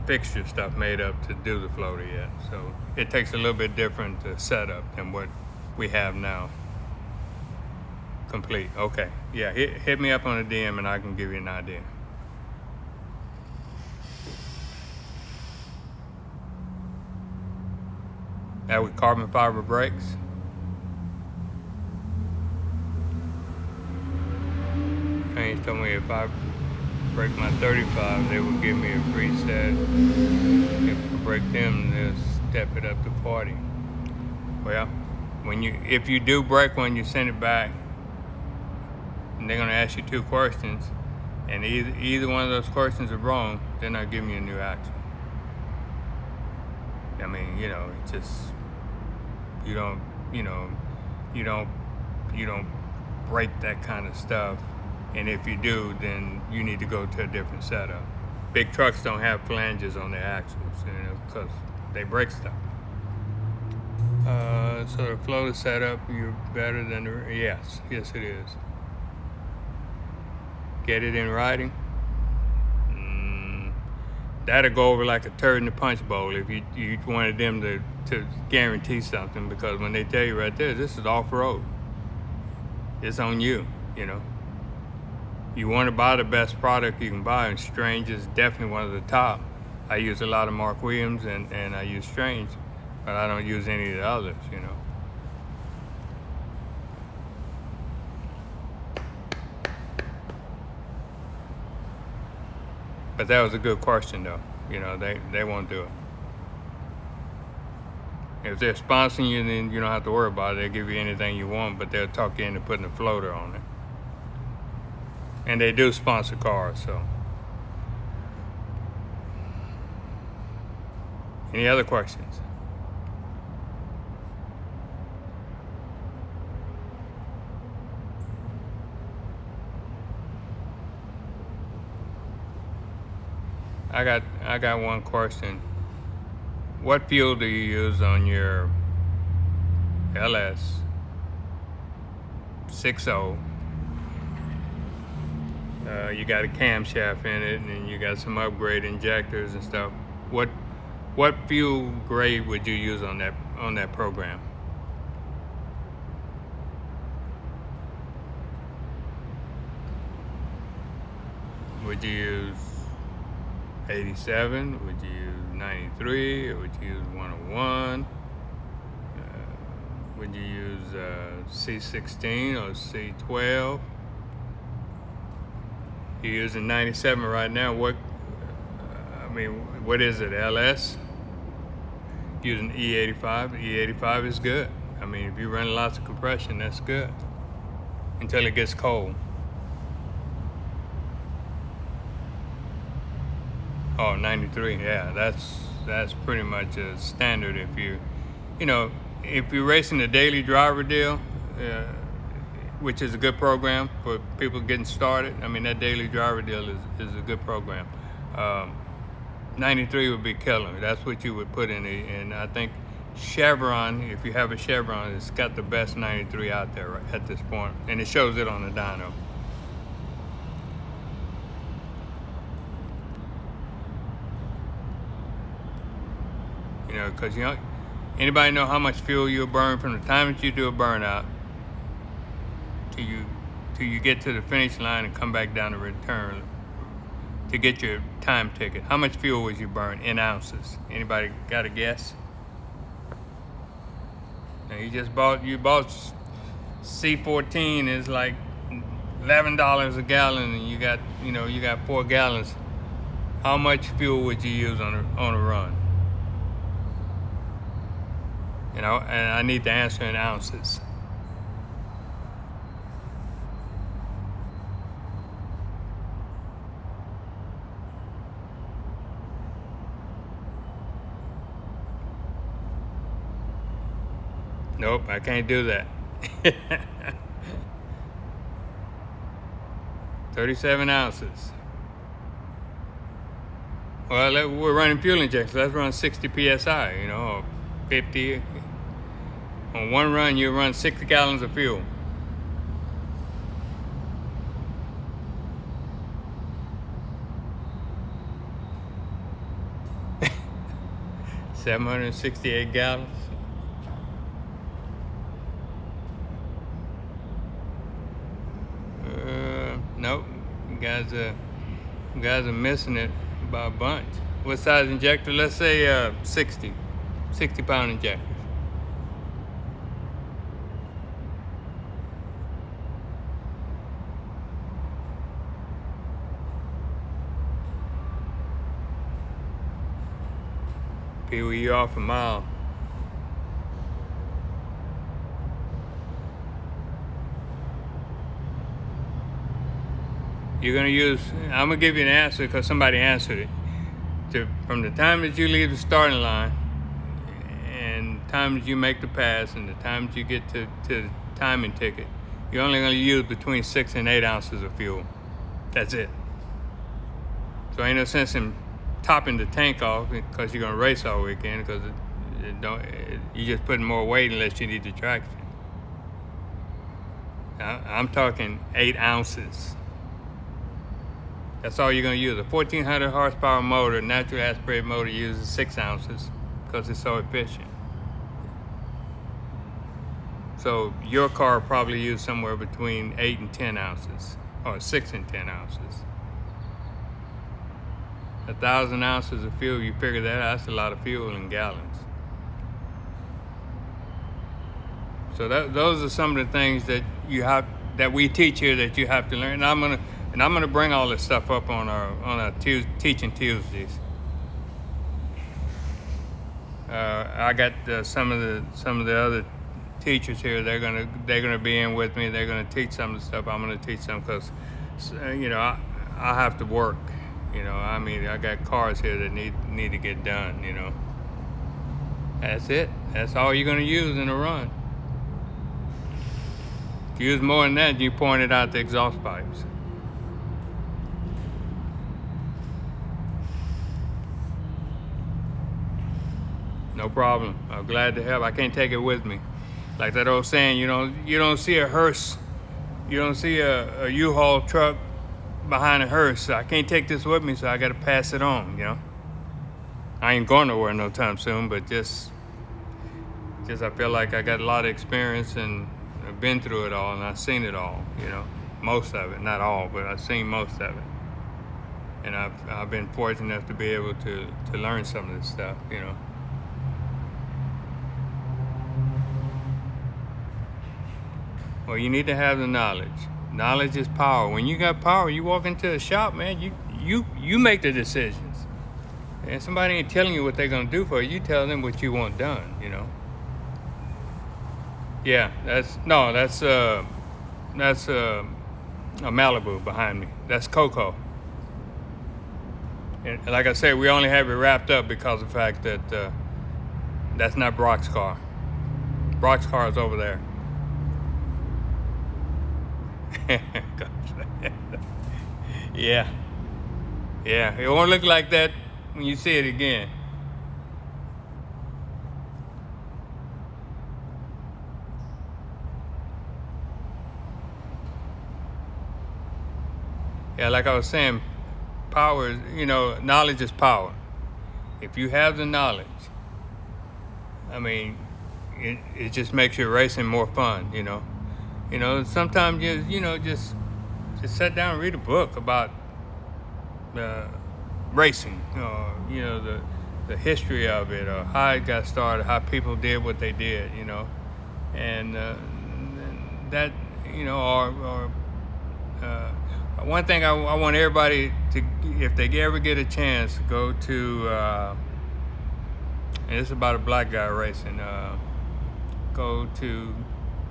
fixture stuff made up to do the floater yet. So it takes a little bit different to set up than what we have now. Complete. Okay. Yeah, hit me up on the DM and I can give you an idea. That with carbon fiber brakes. Trains told me if I break my 35, they would give me a free set. If I break them, they'll step it up to 40. Well, if you do break one, you send it back, and they're gonna ask you 2 questions, and either one of those questions are wrong, they're not giving you a new axle. It's just you don't break that kind of stuff. And if you do, then you need to go to a different setup. Big trucks don't have flanges on their axles, because they break stuff. So the floater setup, you're better than yes it is. Get it in writing. That'll go over like a turd in the punch bowl if you wanted them to guarantee something, because when they tell you right there, this is off-road. It's on you, You want to buy the best product you can buy, and Strange is definitely one of the top. I use a lot of Mark Williams and I use Strange, but I don't use any of the others, But that was a good question, though. They won't do it. If they're sponsoring you, then you don't have to worry about it. They'll give you anything you want, but they'll talk you into putting a floater on it. And they do sponsor cars, so. Any other questions? I got one question. What fuel do you use on your LS 6.0? You got a camshaft in it, and you got some upgrade injectors and stuff. What fuel grade would you use on that program? Would you use 87? Would you use 93? Or would you use 101? Would you use C16 or C12? You're using 97 right now. What is it, LS? Using E85. E85 is good. I mean, if you run lots of compression, that's good. Until it gets cold. Oh, 93, yeah, that's pretty much a standard if if you're racing the daily driver deal, which is a good program for people getting started. I mean, that daily driver deal is a good program. 93 would be killer. That's what you would put in it. And I think Chevron, if you have a Chevron, it's got the best 93 out there right at this point. And it shows it on the dyno. Because anybody know how much fuel you'll burn from the time that you do a burnout till you get to the finish line and come back down to return to get your time ticket? How much fuel would you burn in ounces? Anybody got a guess? Now you bought C14 is like $11 a gallon, and you got 4 gallons. How much fuel would you use on a run? And I need the answer in ounces. Nope, I can't do that. 37 ounces. Well, we're running fuel injectors. Let's run 60 PSI, or 50. On one run, you run 60 gallons of fuel. $768 gallons. Nope. You guys are missing it by a bunch. What size injector? Let's say 60 pound injectors. People, you off a mile. You're gonna use, I'm gonna give you an answer because somebody answered it. From the time that you leave the starting line and the time that you make the pass and the time that you get to the timing ticket, you're only gonna use between 6 and 8 ounces of fuel. That's it. So ain't no sense in topping the tank off because you're gonna race all weekend, because you're just putting more weight unless you need the traction. I'm talking 8 ounces. That's all you're gonna use. A 1400 horsepower motor, natural aspirated motor, uses 6 ounces because it's so efficient. So your car probably uses somewhere between 8 and 10 ounces, or 6 and 10 ounces. 1,000 ounces of fuel, you figure that's a lot of fuel in gallons. So those are some of the things that we teach here that you have to learn. And I'm gonna bring all this stuff up on our teaching Tuesdays. I got some of the other teachers here. They're gonna be in with me. They're gonna teach some of the stuff I'm gonna teach them because I have to work. I got cars here that need to get done. That's it. That's all you're gonna use in a run. If you use more than that, you pointed out the exhaust pipes. No problem. I'm glad to help. I can't take it with me. Like that old saying, you don't see a hearse, you don't see a U-Haul truck behind a hearse. So I can't take this with me, so I got to pass it on. I ain't going nowhere no time soon, but just I feel like I got a lot of experience and I've been through it all and I've seen it all. Most of it, not all, but I've seen most of it. and I've been fortunate enough to be able to learn some of this stuff, you know. Well, you need to have the knowledge. Knowledge is power. When you got power, you walk into a shop, man. You make the decisions, and somebody ain't telling you what they're gonna do for you. You tell them what you want done, you know. Yeah, that's a Malibu behind me. That's Coco. And like I said, we only have it wrapped up because of the fact that that's not Brock's car. Brock's car is over there. Yeah, yeah. It won't look like that when you see it again. Yeah, like I was saying, power is, knowledge is power. If you have the knowledge, I mean, it just makes your racing more fun, you know. Sometimes just sit down and read a book about racing, or the history of it, or how it got started, how people did what they did, and that, or one thing I want everybody to, if they ever get a chance, go to, and it's about a black guy racing, go to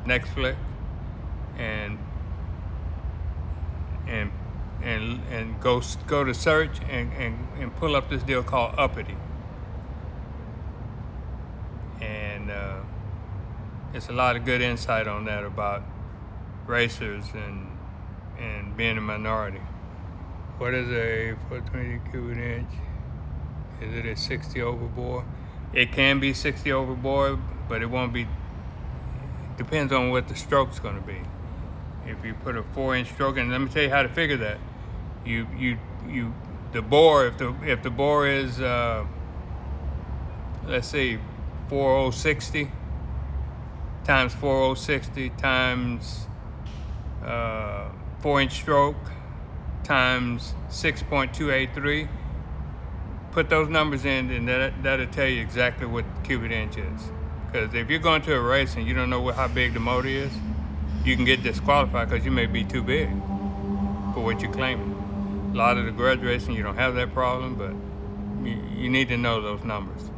Netflix and go to search and pull up this deal called Uppity, and it's a lot of good insight on that about racers and being a minority. What is a 420 cubic inch? Is it a 60 overbore? It can be 60 overbore, but it won't be. Depends on what the stroke's going to be. If you put a 4-inch stroke, and let me tell you how to figure that. The bore, if the bore is let's see, 4060 times 4060 times 4-inch stroke times 6.283. Put those numbers in, and that'll tell you exactly what cubic inch is. Because if you're going to a race and you don't know how big the motor is, you can get disqualified because you may be too big for what you're claiming. A lot of the grudge racing, you don't have that problem, but you need to know those numbers.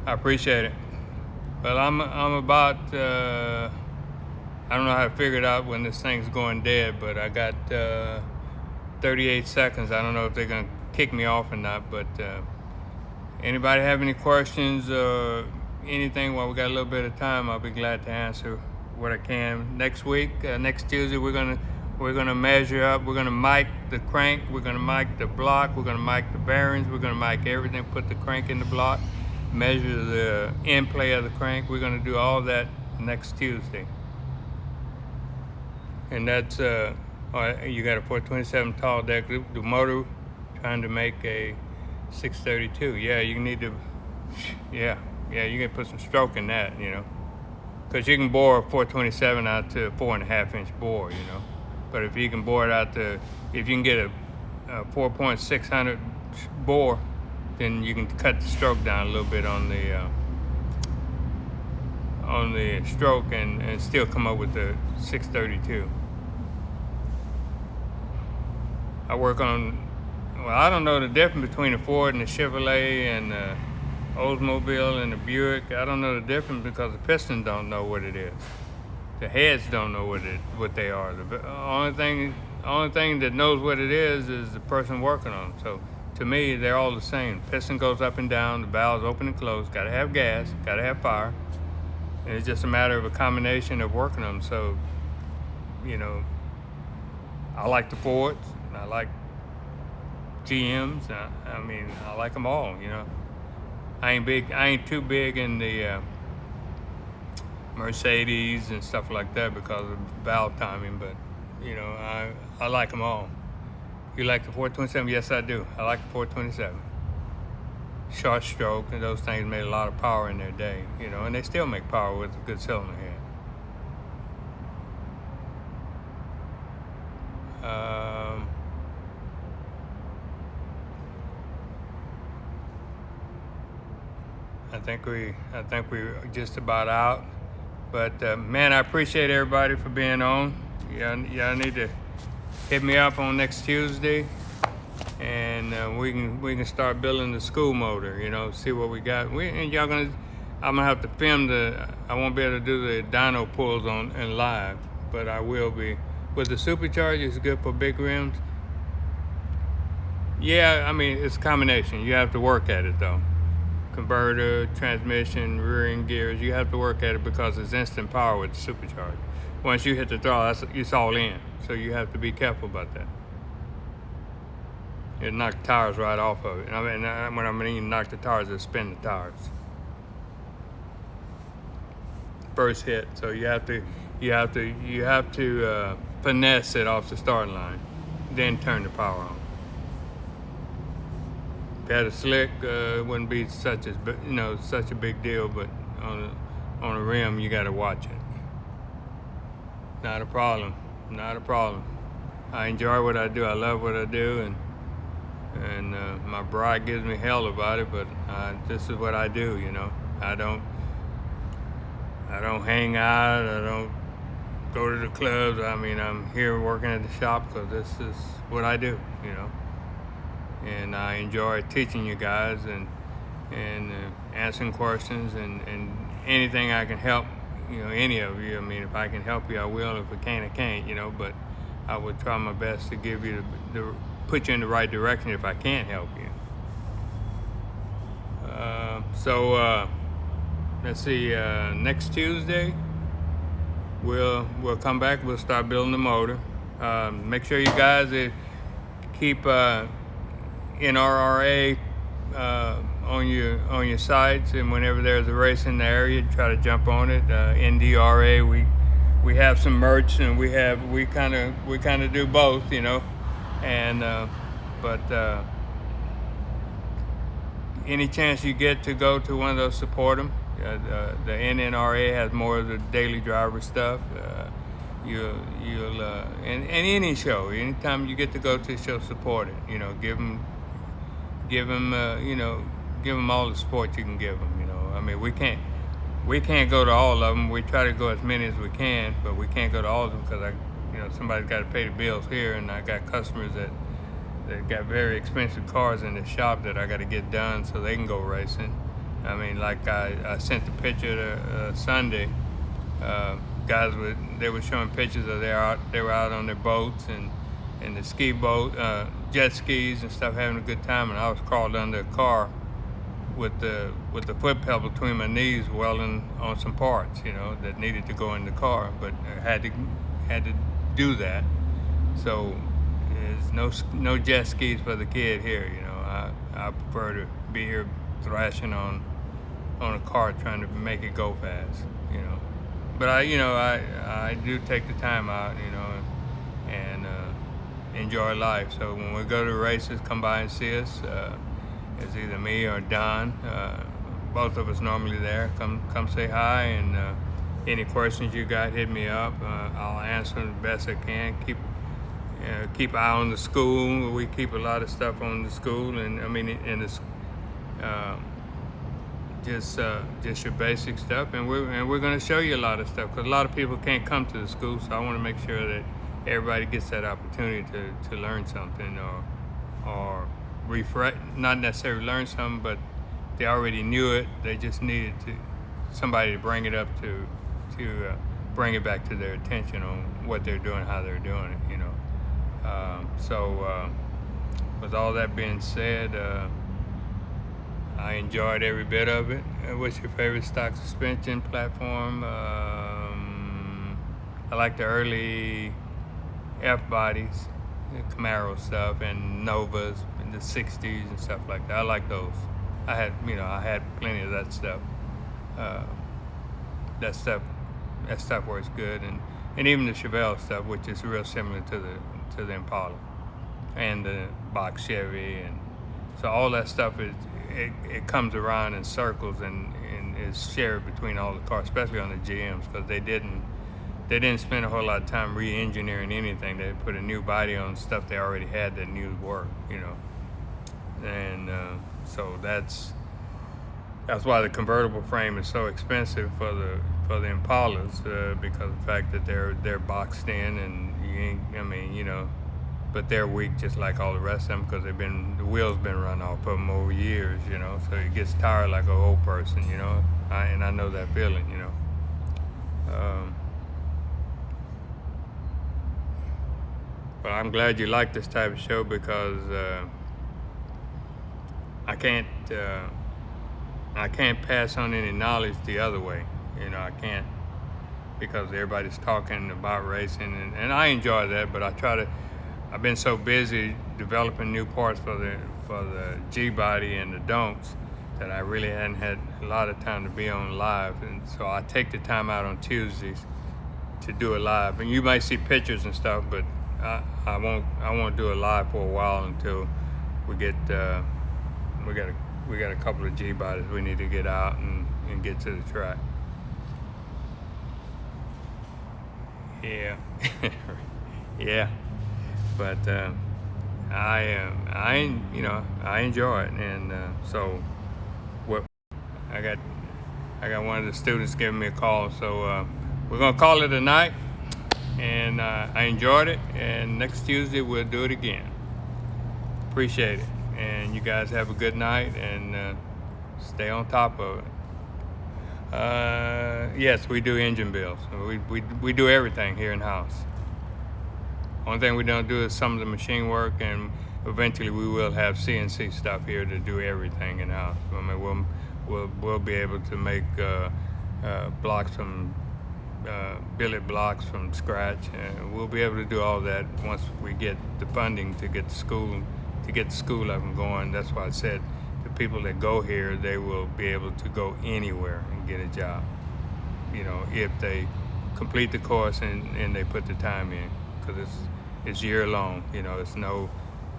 I appreciate it. Well, I'm about, I don't know how to figure it out when this thing's going dead, but I got 38 seconds. I don't know if they're going to kick me off or not, but anybody have any questions or anything while we got a little bit of time, I'll be glad to answer what I can. Next week, next Tuesday, we're gonna measure up. We're gonna mic the crank. We're gonna mic the block. We're gonna mic the bearings. We're gonna mic everything. Put the crank in the block. Measure the end play of the crank. We're gonna do all that next Tuesday. And that's you got a 427 tall deck. The motor trying to make a 632. Yeah, you need to. Yeah, you can put some stroke in that, because you can bore a 427 out to a 4.5-inch bore, But if you can bore it out to, if you can get a 4.600 bore, then you can cut the stroke down a little bit on the stroke and still come up with the 632. I work on, I don't know the difference between the Ford and the Chevrolet and the Oldsmobile and the Buick. I don't know the difference because the pistons don't know what it is. The heads don't know what they are. The only thing that knows what it is the person working on them. So to me, they're all the same. Piston goes up and down, the valves open and close. Got to have gas, got to have fire. And it's just a matter of a combination of working them. So, I like the Fords, and I like GMs. I like them all. I ain't too big in the Mercedes and stuff like that because of valve timing, but I like them all. You like the 427? Yes, I do. I like the 427. Short stroke, and those things made a lot of power in their day, and they still make power with a good cylinder head. think we're just about out. But man, I appreciate everybody for being on. Y'all need to hit me up on next Tuesday, and we can start building the school motor. See what we got. I'm gonna have to film I won't be able to do the dyno pulls in live, but I will be. With the supercharger, it's good for big rims. Yeah, I mean it's a combination. You have to work at it though. Converter, transmission, rear end gears, you have to work at it because it's instant power with the supercharger. Once you hit the throttle, it's all in. So you have to be careful about that. It knock the tires right off of it. When I mean knock the tires, it spin the tires. First hit, so you have to finesse it off the starting line, then turn the power on. If you had a slick, it wouldn't be such a big deal, but on a rim, you got to watch it. Not a problem. I enjoy what I do. I love what I do, and my bride gives me hell about it, but this is what I do. I don't hang out. I don't go to the clubs. I mean, I'm here working at the shop because this is what I do. And I enjoy teaching you guys and answering questions and anything I can help. Any of you. I mean, if I can help you, I will. If I can't, I can't. But I would try my best to give you put you in the right direction if I can't help you. So let's see. Next Tuesday, we'll come back. We'll start building the motor. Make sure you guys keep NRRA on your sites, and whenever there's a race in the area, try to jump on it. NDRA, we have some merch, and we kind of do both, and but any chance you get to go to one of those, support them. The NNRA has more of the daily driver stuff. You'll and any show, anytime you get to go to a show, support it. Give them all the support you can give them. I mean, we can't go to all of them. We try to go as many as we can, but we can't go to all of them because somebody's got to pay the bills here, and I got customers that got very expensive cars in the shop that I got to get done so they can go racing. I mean, like I sent the picture Sunday. Guys were showing pictures of they were out on their boats and the ski boat, jet skis and stuff, having a good time, and I was crawled under a car with the foot pedal between my knees, welding on some parts, that needed to go in the car, but I had to do that. So there's no jet skis for the kid here. I prefer to be here thrashing on a car trying to make it go fast. But I do take the time out, and enjoy life. So when we go to races, come by and see us. It's either me or Don. Both of us normally there. Come say hi, and any questions you got, hit me up. I'll answer them the best I can. Keep eye on the school. We keep a lot of stuff on the school, and I mean, just your basic stuff, and we're going to show you a lot of stuff because a lot of people can't come to the school, so I want to make sure that everybody gets that opportunity to learn something or refresh, not necessarily learn something, but they already knew it. They just needed somebody to bring it up to bring it back to their attention on what they're doing, how they're doing it. So with all that being said, I enjoyed every bit of it. What's your favorite stock suspension platform? I like the early F-bodies, the Camaro stuff, and Novas, and the 60s and stuff like that. I like those. I had plenty of that stuff. That stuff works good, and even the Chevelle stuff, which is real similar to the Impala, and the box Chevy, and so all that stuff it comes around in circles and is shared between all the cars, especially on the GMs, because they didn't spend a whole lot of time re-engineering anything. They put a new body on stuff they already had that knew work, and so that's That's why the convertible frame is so expensive for the Impalas, because of the fact that they're boxed in, and you ain't, I mean, but they're weak just like all the rest of them, because the wheels been run off of them over years, so it gets tired like an old person, and I know that feeling, but I'm glad you like this type of show, because I can't pass on any knowledge the other way. I can't, because everybody's talking about racing, and I enjoy that, but I've been so busy developing new parts for the G-body and the don'ts that I really hadn't had a lot of time to be on live, and so I take the time out on Tuesdays to do it live. And you might see pictures and stuff, but I won't do it live for a while until we get we got a couple of G-bodies we need to get out and get to the track. Yeah, yeah, but I enjoy it, and so what I got one of the students giving me a call, so we're gonna call it a night, and I enjoyed it, and next Tuesday we'll do it again. Appreciate it, and you guys have a good night, and stay on top of it. Yes, we do engine builds. We do everything here in house. Only thing we don't do is some of the machine work, and eventually we will have CNC stuff here to do everything in house. I mean, we'll be able to make blocks from billet blocks from scratch, and we'll be able to do all that once we get the funding to get the school up and going. That's why I said the people that go here, they will be able to go anywhere and get a job, if they complete the course and they put the time in, because it's year long. It's no,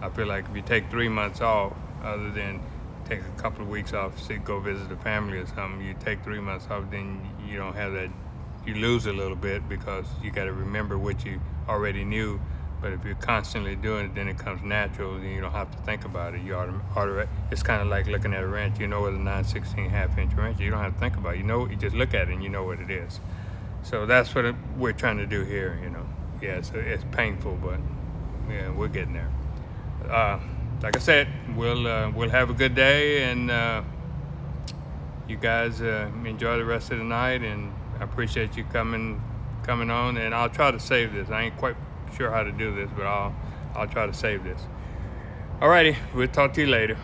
I feel like if you take 3 months off, other than take a couple of weeks off to go visit a family or something, you take 3 months off, then you don't have that, you lose a little bit, because you got to remember what you already knew. But if you're constantly doing it, then it comes natural, and you don't have to think about it. It's kind of like looking at a wrench. You know what a 9/16 half-inch wrench is. You don't have to think about it. You just look at it and you know what it is. So that's what we're trying to do here. Yeah, it's painful, but yeah, we're getting there. Like I said, we'll have a good day, and you guys enjoy the rest of the night. And I appreciate you coming on. And I'll try to save this. I ain't quite sure how to do this, but I'll try to save this. Alrighty, we'll talk to you later.